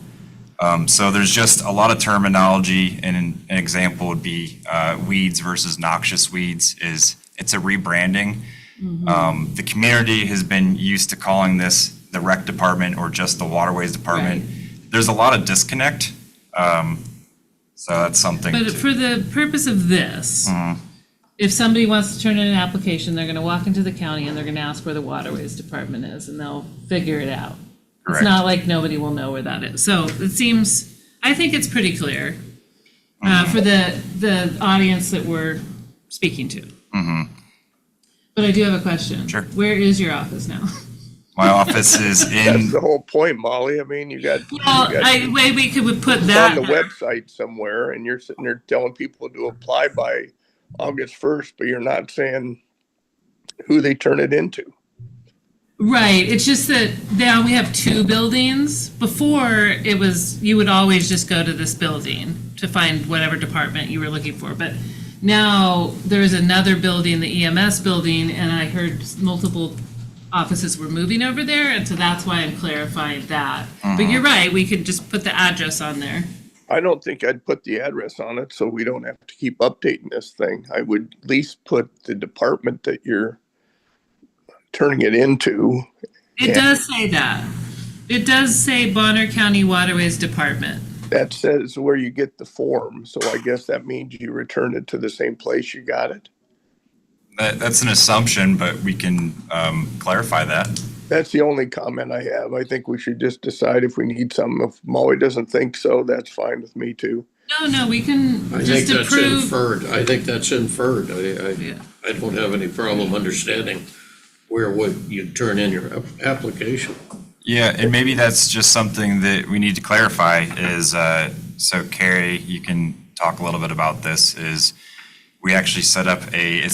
So there's just a lot of terminology, and an example would be weeds versus noxious weeds. It's a rebranding. The community has been used to calling this the rec department or just the waterways department. Right. There's a lot of disconnect. So that's something. But for the purpose of this, if somebody wants to turn in an application, they're going to walk into the county and they're going to ask where the Waterways Department is, and they'll figure it out. Correct. It's not like nobody will know where that is. So it seems, I think it's pretty clear for the audience that we're speaking to. But I do have a question. Sure. Where is your office now? My office is That's in. the whole point, Molly. I mean, you got We could put it's that. on the website somewhere, and you're sitting there telling people to apply by August 1st, but you're not saying who they turn it into. Right, it's just that now we have 2 buildings. Before, it was, you would always just go to this building to find whatever department you were looking for. But now there's another building, the EMS building, and I heard multiple offices were moving over there, and so that's why I'm clarifying that. But you're right, we could just put the address on there. I don't think I'd put the address on it so we don't have to keep updating this thing. I would at least put the department that you're turning it into. It does say that. It does say Bonner County Waterways Department. That says where you get the form, so I guess that means you return it to the same place you got it. That's an assumption, but we can clarify that. That's the only comment I have. I think we should just decide if we need some. If Molly doesn't think so, that's fine with me too. No, we can I think just that's approve. inferred. I think that's inferred. Yeah. I don't have any problem understanding where would you turn in your application. Yeah, and maybe that's just something that we need to clarify is, so Carrie, you can talk a little bit about this, is we actually set up a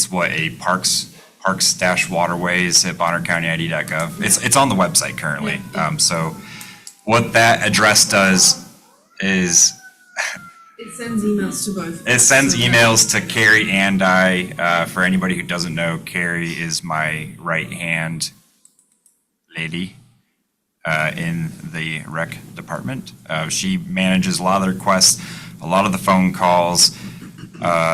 parks-waterways at bonnercountyid.gov. It's on the website currently. So what that address does is It sends emails to both. it sends emails to Carrie and I. For anybody who doesn't know, Carrie is my right-hand lady in the rec department. She manages a lot of the requests, a lot of the phone calls.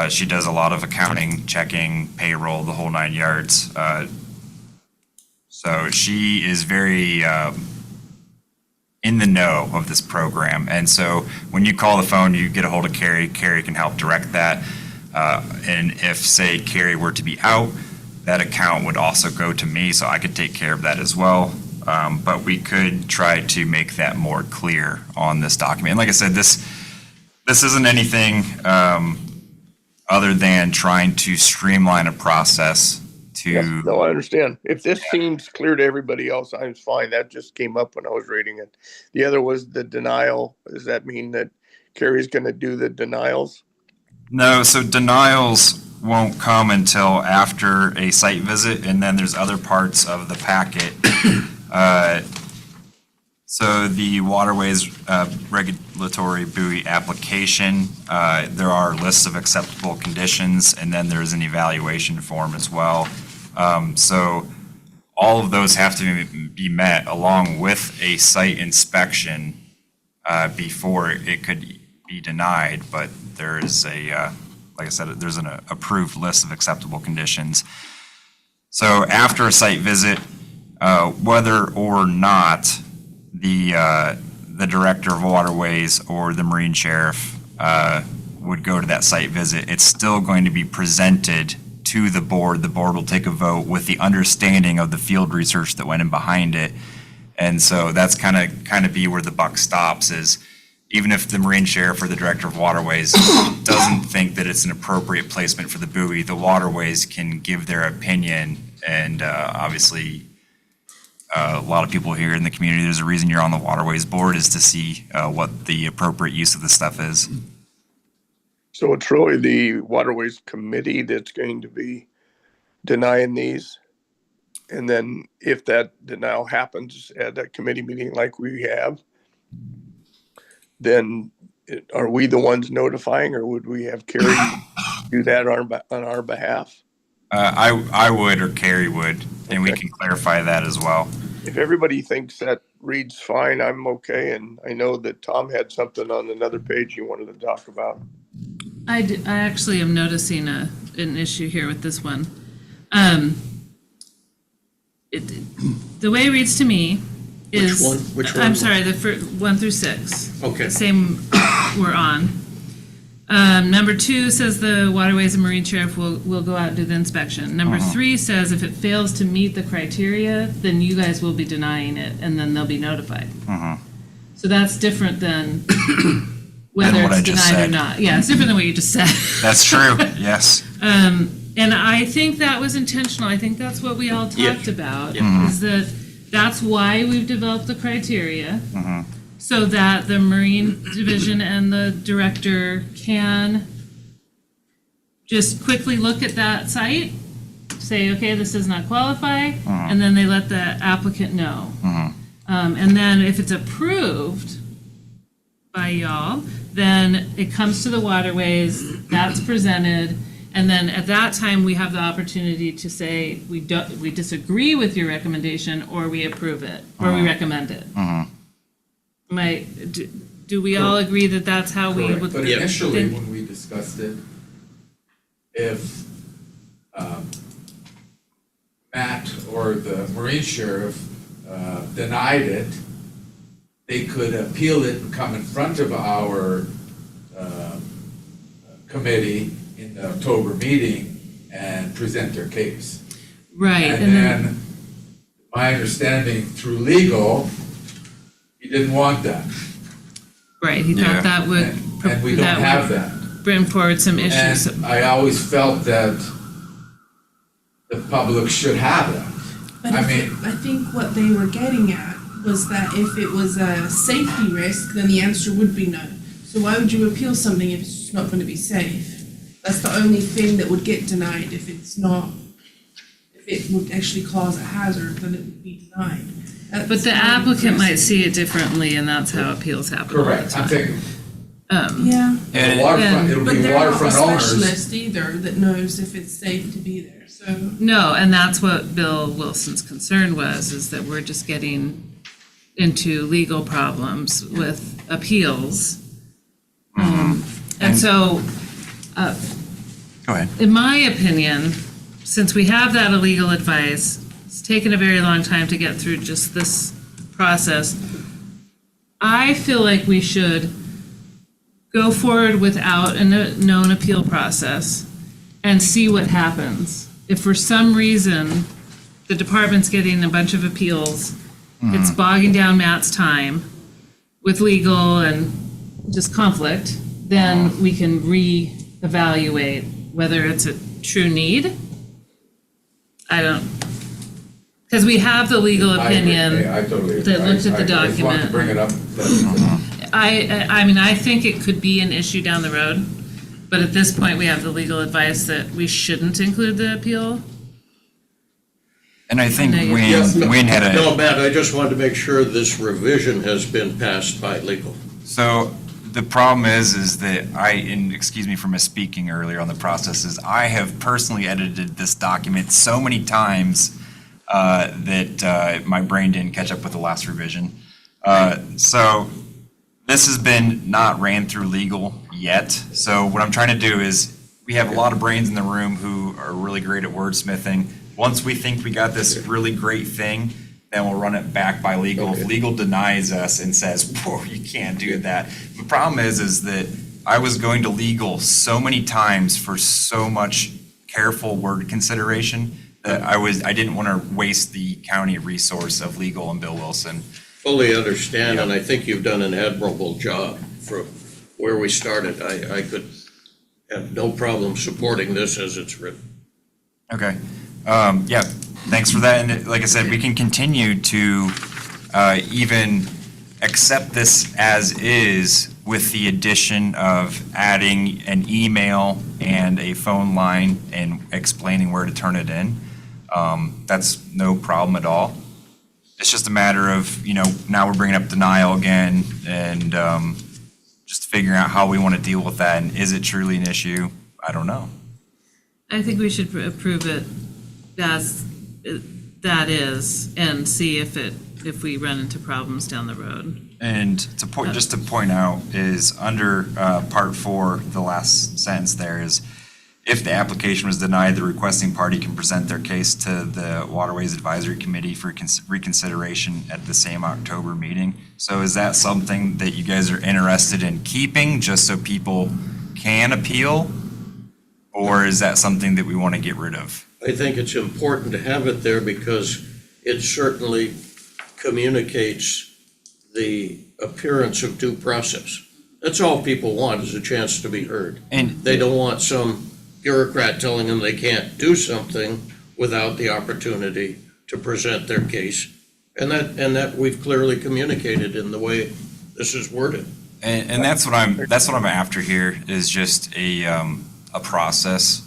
She does a lot of accounting, checking, payroll, the whole 9 yards. So she is very in the know of this program. And so when you call the phone, you get a hold of Carrie. Carrie can help direct that. And if, say, Carrie were to be out, that account would also go to me, so I could take care of that as well. But we could try to make that more clear on this document. And like I said, this isn't anything other than trying to streamline a process to. Yes, no, I understand. If this seems clear to everybody else, I'm fine. That just came up when I was reading it. The other was the denial. Does that mean that Carrie's going to do the denials? No, so denials won't come until after a site visit, and then there's other parts of the packet. So the waterways regulatory buoy application, there are lists of acceptable conditions, and then there's an evaluation form as well. So all of those have to be met along with a site inspection before it could be denied, but there is like I said, there's an approved list of acceptable conditions. So after a site visit, whether or not the director of waterways or the marine sheriff would go to that site visit, it's still going to be presented to the board. The board will take a vote with the understanding of the field research that went in behind it. And so that's kind of be where the buck stops, is even if the marine sheriff or the director of waterways doesn't think that it's an appropriate placement for the buoy, the waterways can give their opinion. And obviously, a lot of people here in the community, there's a reason you're on the waterways board, is to see what the appropriate use of the stuff is. So it's really the waterways committee that's going to be denying these. And then if that denial happens at a committee meeting like we have, then are we the ones notifying, or would we have Carrie do that on our behalf? I would, or Carrie would, and we can clarify that as well. If everybody thinks that reads fine, I'm okay. And I know that Tom had something on another page he wanted to talk about. I actually am noticing an issue here with this one. The way it reads to me is. Which one? I'm sorry, the first 1 through 6. Okay. Same we're on. Number 2 says the waterways and marine sheriff will go out and do the inspection. Number 3 says if it fails to meet the criteria, then you guys will be denying it, and then they'll be notified. So that's different than whether what I it's just denied or said. not. Yeah, it's different than what you just said. That's true, yes. And I think that was intentional. I think that's what we all talked about, is that that's why we've developed the criteria. So that the Marine Division and the director can just quickly look at that site, say, okay, this does not qualify, and then they let the applicant know. And then if it's approved by y'all, then it comes to the waterways, that's presented, and then at that time, we have the opportunity to say, we disagree with your recommendation, or we approve it, or we recommend it. Do we all agree that that's how we would? But initially, when we discussed it, if Matt or the Marine Sheriff denied it, they could appeal it and come in front of our committee in the October meeting and present their case. Right, And then, my understanding through legal, he didn't want that. right, he Yeah. thought that would. And we don't that have would that. Bring forward some issues. And I always felt that the public should have that. But I if mean- it, I think what they were getting at was that if it was a safety risk, then the answer would be no. So why would you appeal something if it's just not going to be safe? That's the only thing that would get denied if it's not, if it would actually cause a hazard, then it would be denied. But the applicant might see it differently, and that's how appeals happen all the Correct, I'm time. thinking, Yeah, the waterfront, it'll but be they're not a waterfront owners. specialist either that knows if it's safe to be there, so. No, and that's what Bill Wilson's concern was, is that we're just getting into legal problems with appeals. And so, Go ahead. in my opinion, since we have that illegal advice, it's taken a very long time to get through just this process. I feel like we should go forward without a known appeal process and see what happens. If for some reason the department's getting a bunch of appeals, it's bogging down Matt's time with legal and just conflict, then we can reevaluate whether it's a true need. I don't, because we have the legal I agree. opinion. I totally agree. that looked at the I just wanted to document. bring it up. I mean, I think it could be an issue down the road, but at this point, we have the legal advice that we shouldn't include the appeal. And I think No, you- Wayne had No, a, Matt, I just wanted to make sure this revision has been passed by legal. so the problem is that and excuse me for misspeaking earlier on the process, is I have personally edited this document so many times that my brain didn't catch up with the last revision. So this has been not ran through legal yet. So what I'm trying to do is, we have a lot of brains in the room who are really great at wordsmithing. Once we think we got this really great thing, then we'll run it back by legal. If legal denies us and says, whoa, you can't do that. The problem is that I was going to legal so many times for so much careful word consideration that I didn't want to waste the county resource of legal and Bill Wilson. Fully understand, and I think you've done an admirable job from where we started. I could have no problem supporting this as it's written. Okay. Yeah, thanks for that. And like I said, we can continue to even accept this as is with the addition of adding an email and a phone line and explaining where to turn it in. That's no problem at all. It's just a matter of, now we're bringing up denial again and just figuring out how we want to deal with that. And is it truly an issue? I don't know. I think we should approve it as that is, and see if we run into problems down the road. And just to point out is under part 4, the last sentence there is, if the application was denied, the requesting party can present their case to the Waterways Advisory Committee for reconsideration at the same October meeting. So is that something that you guys are interested in keeping just so people can appeal? Or is that something that we want to get rid of? I think it's important to have it there because it certainly communicates the appearance of due process. That's all people want, is a chance to be heard. And They don't want some bureaucrat telling them they can't do something without the opportunity to present their case. And that we've clearly communicated in the way this is worded. And that's what I'm after here, is just a process.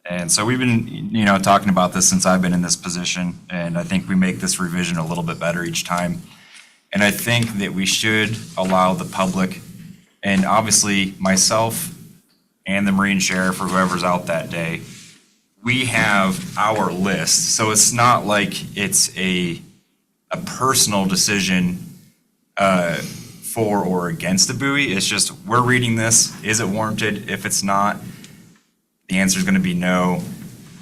And so we've been, talking about this since I've been in this position, and I think we make this revision a little bit better each time. And I think that we should allow the public, and obviously myself and the Marine Sheriff or whoever's out that day, we have our list. So it's not like it's a personal decision for or against the buoy. It's just, we're reading this, is it warranted? If it's not, the answer is going to be no.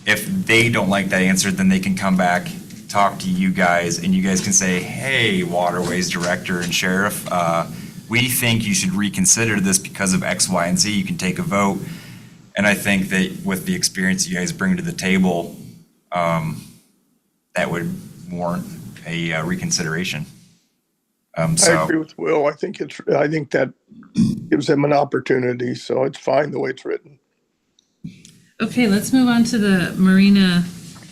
If they don't like that answer, then they can come back, talk to you guys, and you guys can say, hey, Waterways Director and Sheriff, we think you should reconsider this because of X, Y, and Z. You can take a vote. And I think that with the experience you guys bring to the table, that would warrant a reconsideration. I agree with Will. I think that gives them an opportunity, so it's fine the way it's written. Okay, let's move on to the marina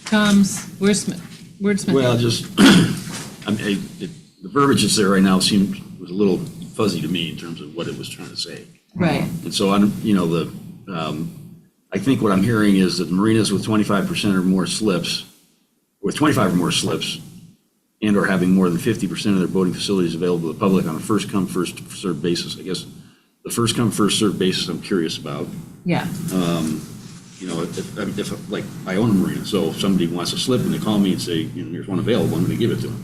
comms wordsmith. Well, just, the verbiage that's there right now was a little fuzzy to me in terms of what it was trying to say. Right. And so I think what I'm hearing is that marinas with 25% or more slips, with 25 or more slips, and or having more than 50% of their boating facilities available to the public on a first come, first served basis. I guess the first come, first served basis I'm curious about. Yeah. If like I own a marina, so if somebody wants a slip and they call me and say, there's one available, I'm going to give it to them.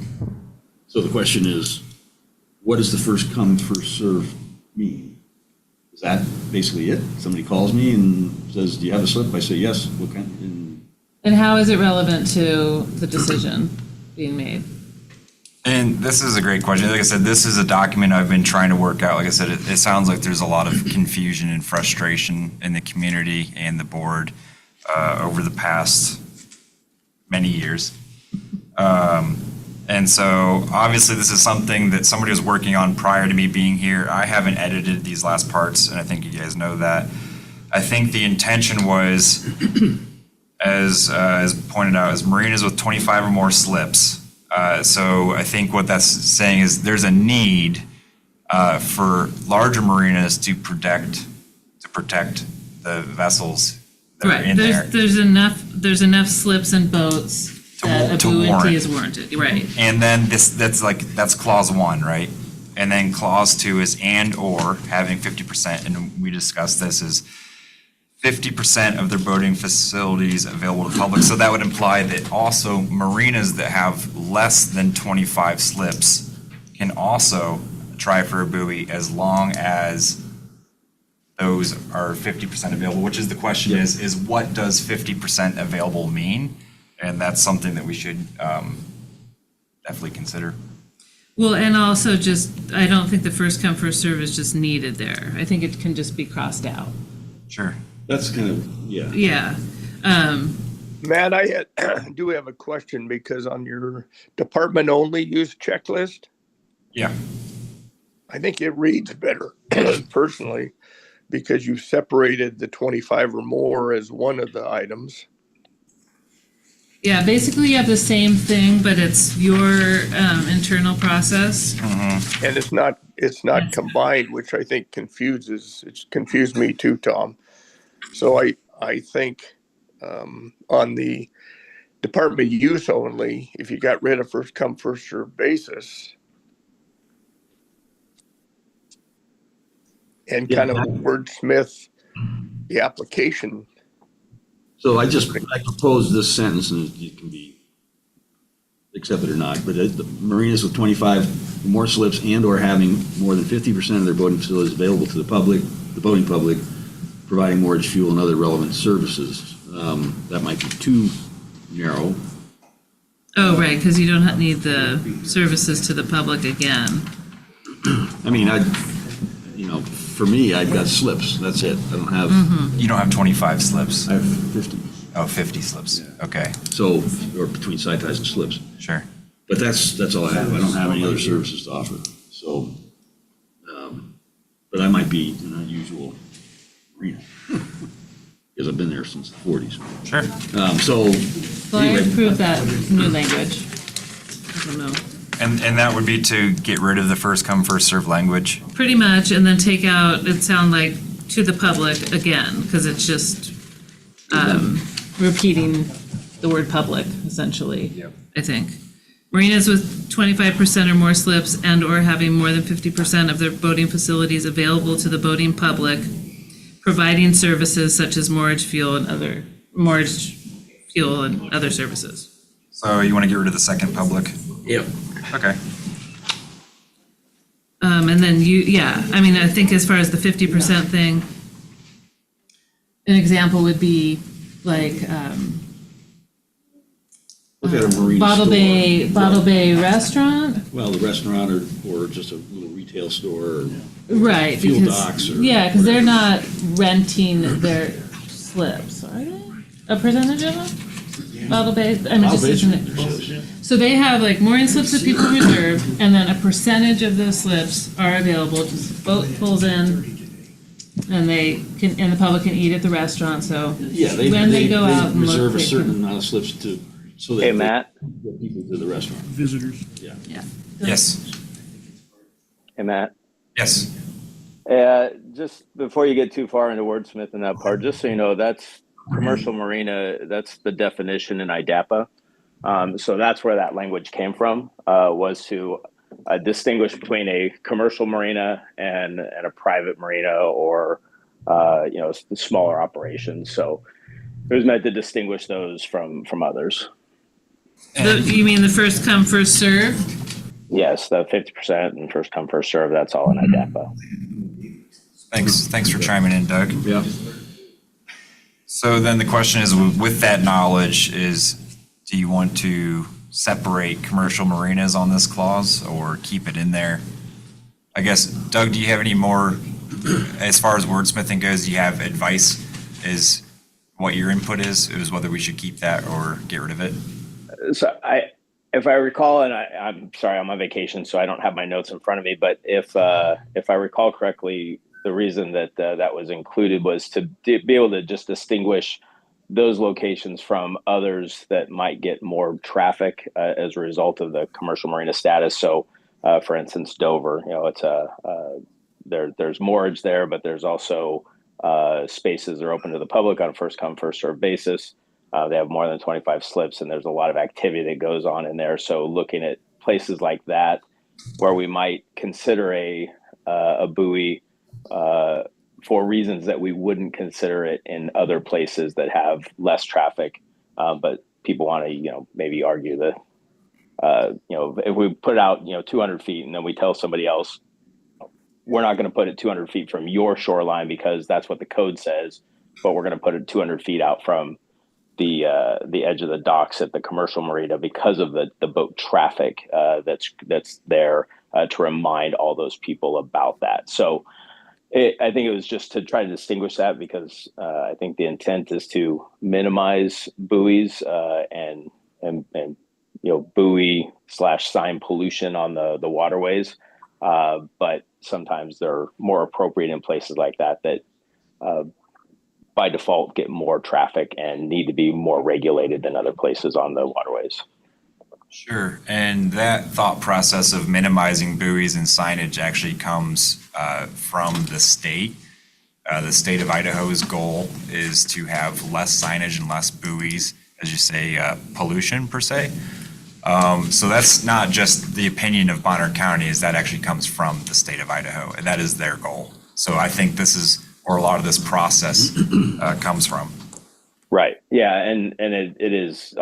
So the question is, what does the first come, first served mean? Is that basically it? Somebody calls me and says, do you have a slip? I say, yes. What kind? And how is it relevant to the decision being made? And this is a great question. Like I said, this is a document I've been trying to work out. Like I said, it sounds like there's a lot of confusion and frustration in the community and the board over the past many years. And so obviously this is something that somebody was working on prior to me being here. I haven't edited these last parts, and I think you guys know that. I think the intention was, as pointed out, is marinas with 25 or more slips. So I think what that's saying is there's a need for larger marinas to protect the vessels that are in there. There's enough slips and boats that a buoyancy is warranted, right? And then that's clause 1, right? And then clause 2 is and or having 50%, and we discussed this is 50% of their boating facilities available to the public. So that would imply that also marinas that have less than 25 slips can also try for a buoy as long as those are 50% available, which is the question is what does 50% available mean? And that's something that we should definitely consider. Well, and also I don't think the first come, first serve is just needed there. I think it can just be crossed out. Sure. That's kind of, yeah. Yeah. Matt, I do have a question because on your department only use checklist, Yeah. I think it reads better personally because you separated the 25 or more as one of the items. Yeah, basically you have the same thing, but it's your internal process. And it's not combined, which I think it's confused me too, Tom. So I think on the department use only, if you got rid of first come, first served basis and kind of wordsmith the application. So I propose this sentence, and it can be accepted or not, but the marinas with 25 or more slips and or having more than 50% of their boating facilities available to the boating public, providing mortgage, fuel, and other relevant services. That might be too narrow. Oh, right, because you don't need the services to the public again. I mean, for me, I've got slips. That's it. I don't have. You don't have 25 slips. I have 50. Oh, 50 slips. Yeah. Okay. So, or between side ties and slips. Sure. But that's all I have. I don't have any other services to offer. So, but I might be an unusual marina because I've been there since the 40s. Sure. Well, I approve that new language. I don't know. And that would be to get rid of the first come, first served language? Pretty much, and then take out, it sound like, to the public again, because it's just repeating the word public, essentially, I think. Marinas with 25% or more slips and or having more than 50% of their boating facilities available to the boating public, providing services such as mortgage, fuel, and other services. So you want to get rid of the second public? Yep. Okay. And then I think as far as the 50% thing, an example would be like Look at a marina Bottle store. Bay restaurant. Well, the restaurant or just a little retail store or Right. fuel Because docks or because they're not renting slips, are they? A percentage of them? Bottle Bay, I mean, just isn't it? So they have like mooring slips that people reserve, and then a percentage of those slips are available, just boat pulls in, and the public can eat at the restaurant, so Yeah, when they go out and look, reserve a they certain can- amount of slips to, so that Hey, they Matt. get people to the restaurant. Visitors. Yeah. Yes, Hey, Matt. yes. Just before you get too far into wordsmith in that part, just so you know, that's commercial marina. That's the definition in IDAPA. So that's where that language came from, was to distinguish between a commercial marina and a private marina, or smaller operations. So it was meant to distinguish those from others. You mean the first come, first served? Yes, the 50% and first come, first serve. That's all in IDAPA. Thanks for chiming in, Doug. Yeah. So then the question is, with that knowledge, do you want to separate commercial marinas on this clause or keep it in there? I guess, Doug, do you have any more, as far as wordsmithing goes, do you have advice? Is what your input is whether we should keep that or get rid of it? So if I recall, and I'm sorry, I'm on vacation, so I don't have my notes in front of me, but if I recall correctly, the reason that that was included was to be able to just distinguish those locations from others that might get more traffic as a result of the commercial marina status. So, for instance, Dover, it's there's moorage there, but there's also spaces that are open to the public on a first come, first served basis. They have more than 25 slips, and there's a lot of activity that goes on in there. So looking at places like that, where we might consider a buoy for reasons that we wouldn't consider it in other places that have less traffic, but people want to, maybe argue that, if we put it out, 200 feet, and then we tell somebody else, we're not going to put it 200 feet from your shoreline because that's what the code says, but we're going to put it 200 feet out from the edge of the docks at the commercial marina because of the boat traffic that's there, to remind all those people about that. So I think it was just to try to distinguish that, because I think the intent is to minimize buoys and buoy / sign pollution on the waterways, but sometimes they're more appropriate in places like that by default get more traffic and need to be more regulated than other places on the waterways. Sure. And that thought process of minimizing buoys and signage actually comes from the state. The state of Idaho's goal is to have less signage and less buoys, as you say, pollution per se. So that's not just the opinion of Bonner County, is that actually comes from the state of Idaho, and that is their goal. So I think this is where a lot of this process comes from. Right. Yeah. And it is,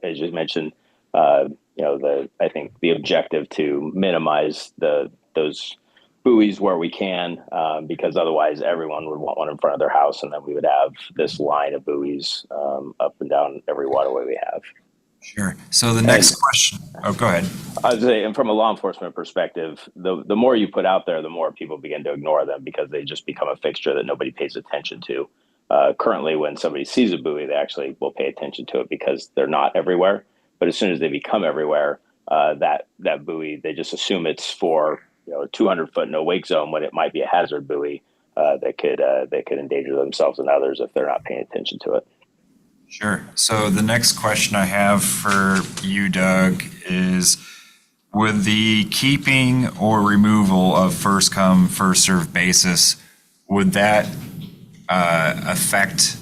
as you mentioned, I think the objective to minimize those buoys where we can, because otherwise everyone would want one in front of their house, and then we would have this line of buoys up and down every waterway we have. Sure. So the next question. Oh, go ahead. I would say, and from a law enforcement perspective, the more you put out there, the more people begin to ignore them because they just become a fixture that nobody pays attention to. Currently, when somebody sees a buoy, they actually will pay attention to it because they're not everywhere. But as soon as they become everywhere, that buoy, they just assume it's for 200 foot no wake zone, when it might be a hazard buoy that could endanger themselves and others if they're not paying attention to it. Sure. So the next question I have for you, Doug, is would the keeping or removal of first come, first served basis, would that affect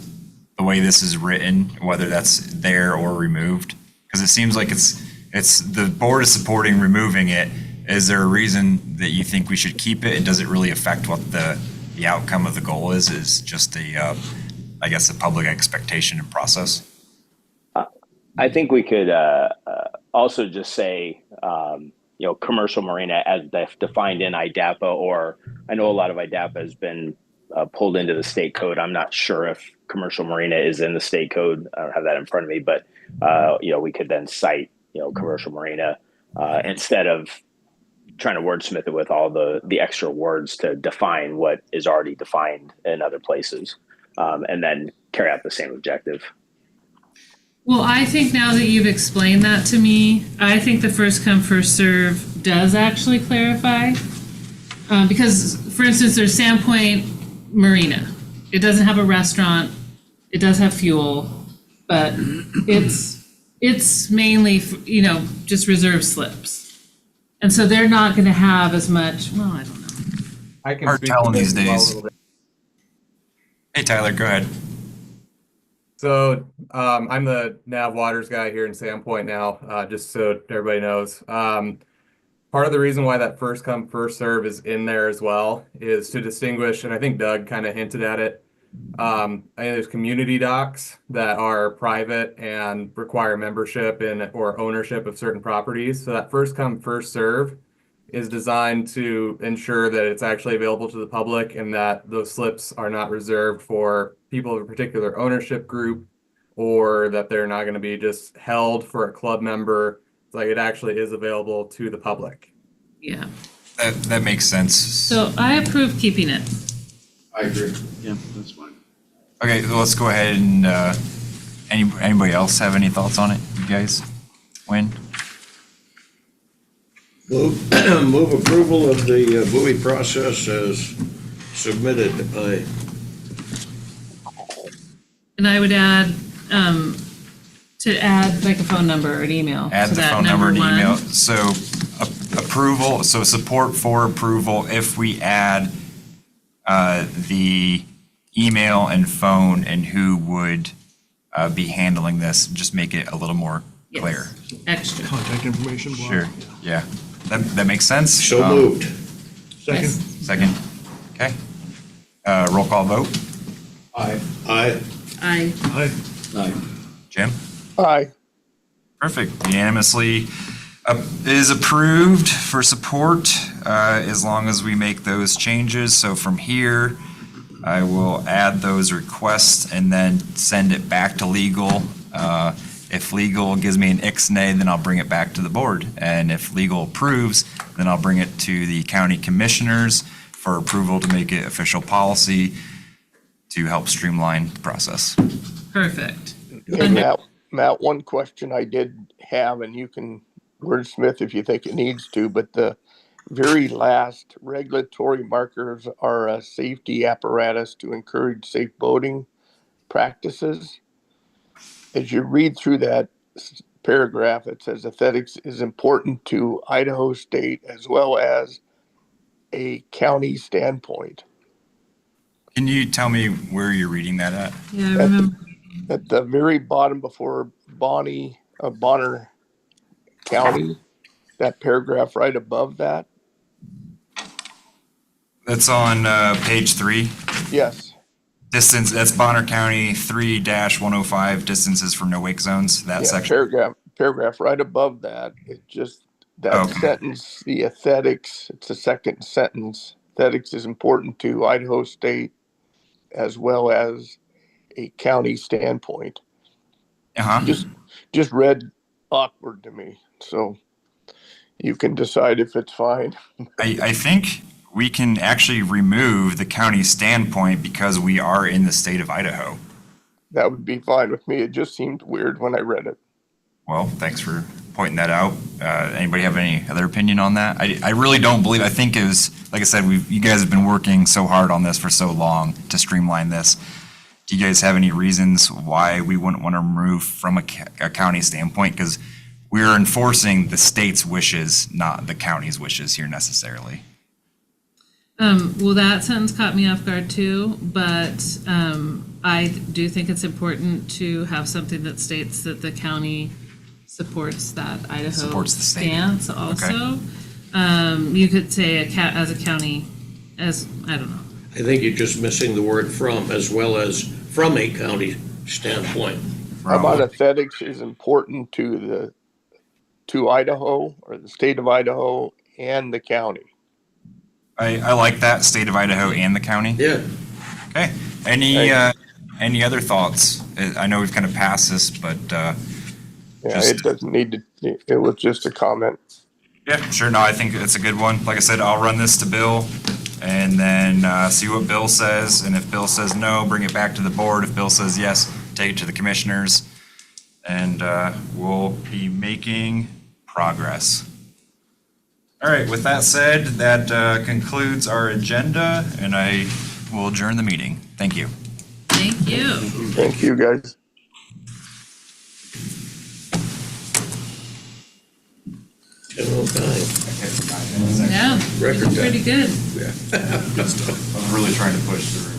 the way this is written, whether that's there or removed? Because it seems like it's the board is supporting removing it. Is there a reason that you think we should keep it? And does it really affect what the outcome of the goal is? Is just a public expectation and process? I think we could also just say, commercial marina as defined in IDAPA, or I know a lot of IDAPA has been pulled into the state code. I'm not sure if commercial marina is in the state code. I don't have that in front of me, but we could then cite, commercial marina instead of trying to wordsmith it with all the extra words to define what is already defined in other places. and then carry out the same objective. Well, I think now that you've explained that to me, I think the first come, first serve does actually clarify. Because, for instance, there's Sandpoint Marina. It doesn't have a restaurant. It does have fuel, but it's mainly, just reserve slips. And so they're not going to have as much, well, I don't know. I can Hard speak to telling this these as well a days. little bit. Hey, Tyler, go ahead. So I'm the Nav Waters guy here in Sandpoint now, just so everybody knows. Part of the reason why that first come, first serve is in there as well is to distinguish, and I think Doug kind of hinted at it. I think there's community docks that are private and require membership or ownership of certain properties. So that first come, first serve is designed to ensure that it's actually available to the public and that those slips are not reserved for people of a particular ownership group, or that they're not going to be just held for a club member. It's like it actually is available to the public. Yeah. That makes sense. So I approve keeping it. I agree. Yeah, that's fine. Okay, so let's go ahead and, anybody else have any thoughts on it, you guys? Win? Move approval of the buoy process as submitted. And I would add, to add like a phone number or an email. Add to the that phone number and one. email. So approval, so support for approval if we add the email and phone and who would be handling this, just make it a little more clear. Yes, extra. Contact information block. Sure, yeah. That makes sense. So moved. Second. Second, okay. Roll call vote. Aye. I, Aye. Jim? Aye. Perfect. Unanimously is approved for support as long as we make those changes. So from here, I will add those requests and then send it back to legal. If legal gives me an ixnay, then I'll bring it back to the board. And if legal approves, then I'll bring it to the county commissioners for approval to make it official policy to help streamline the process. perfect. Hey, Matt, one question I did have, and you can wordsmith if you think it needs to, but the very last regulatory markers are a safety apparatus to encourage safe boating practices. As you read through that paragraph, it says aesthetics is important to Idaho State as well as a county standpoint. Can you tell me where you're reading that at? Yeah, I remember. At the very bottom before Bonner County, that paragraph right above that. That's on page 3. Yes. Distance, that's Bonner County 3-105, distances for no wake zones, that Yeah, section. paragraph right above that. It just, that Okay. sentence, the aesthetics, it's the second sentence. Aesthetics is important to Idaho State as well as a county standpoint. Uh-huh. Just read awkward to me. So you can decide if it's fine. I think we can actually remove the county standpoint because we are in the state of Idaho. That would be fine with me. It just seemed weird when I read it. Well, thanks for pointing that out. Anybody have any other opinion on that? I really don't believe, I think it was, like I said, you guys have been working so hard on this for so long to streamline this. Do you guys have any reasons why we wouldn't want to remove from a county standpoint? Because we're enforcing the state's wishes, not the county's wishes here necessarily. Well, that sentence caught me off guard too, but I do think it's important to have something that states that the county supports that Idaho Supports the state. stance also. You could say as a county, as, I don't know. I think you're just missing the word from, as well as from a county standpoint. How about aesthetics is important to Idaho or the state of Idaho and the county? I like that, state of Idaho and the county. Yeah. Okay. Any other thoughts? I know we've kind of passed this, but Yeah, it doesn't need to, it was just a comment. yeah, sure. No, I think it's a good one. Like I said, I'll run this to Bill and then see what Bill says. And if Bill says no, bring it back to the board. If Bill says yes, take it to the commissioners. And we'll be making progress. All right, with that said, that concludes our agenda, and I will adjourn the meeting. Thank you. Thank you. Thank you, guys. Yeah, Record time. pretty good. I'm really trying to push through.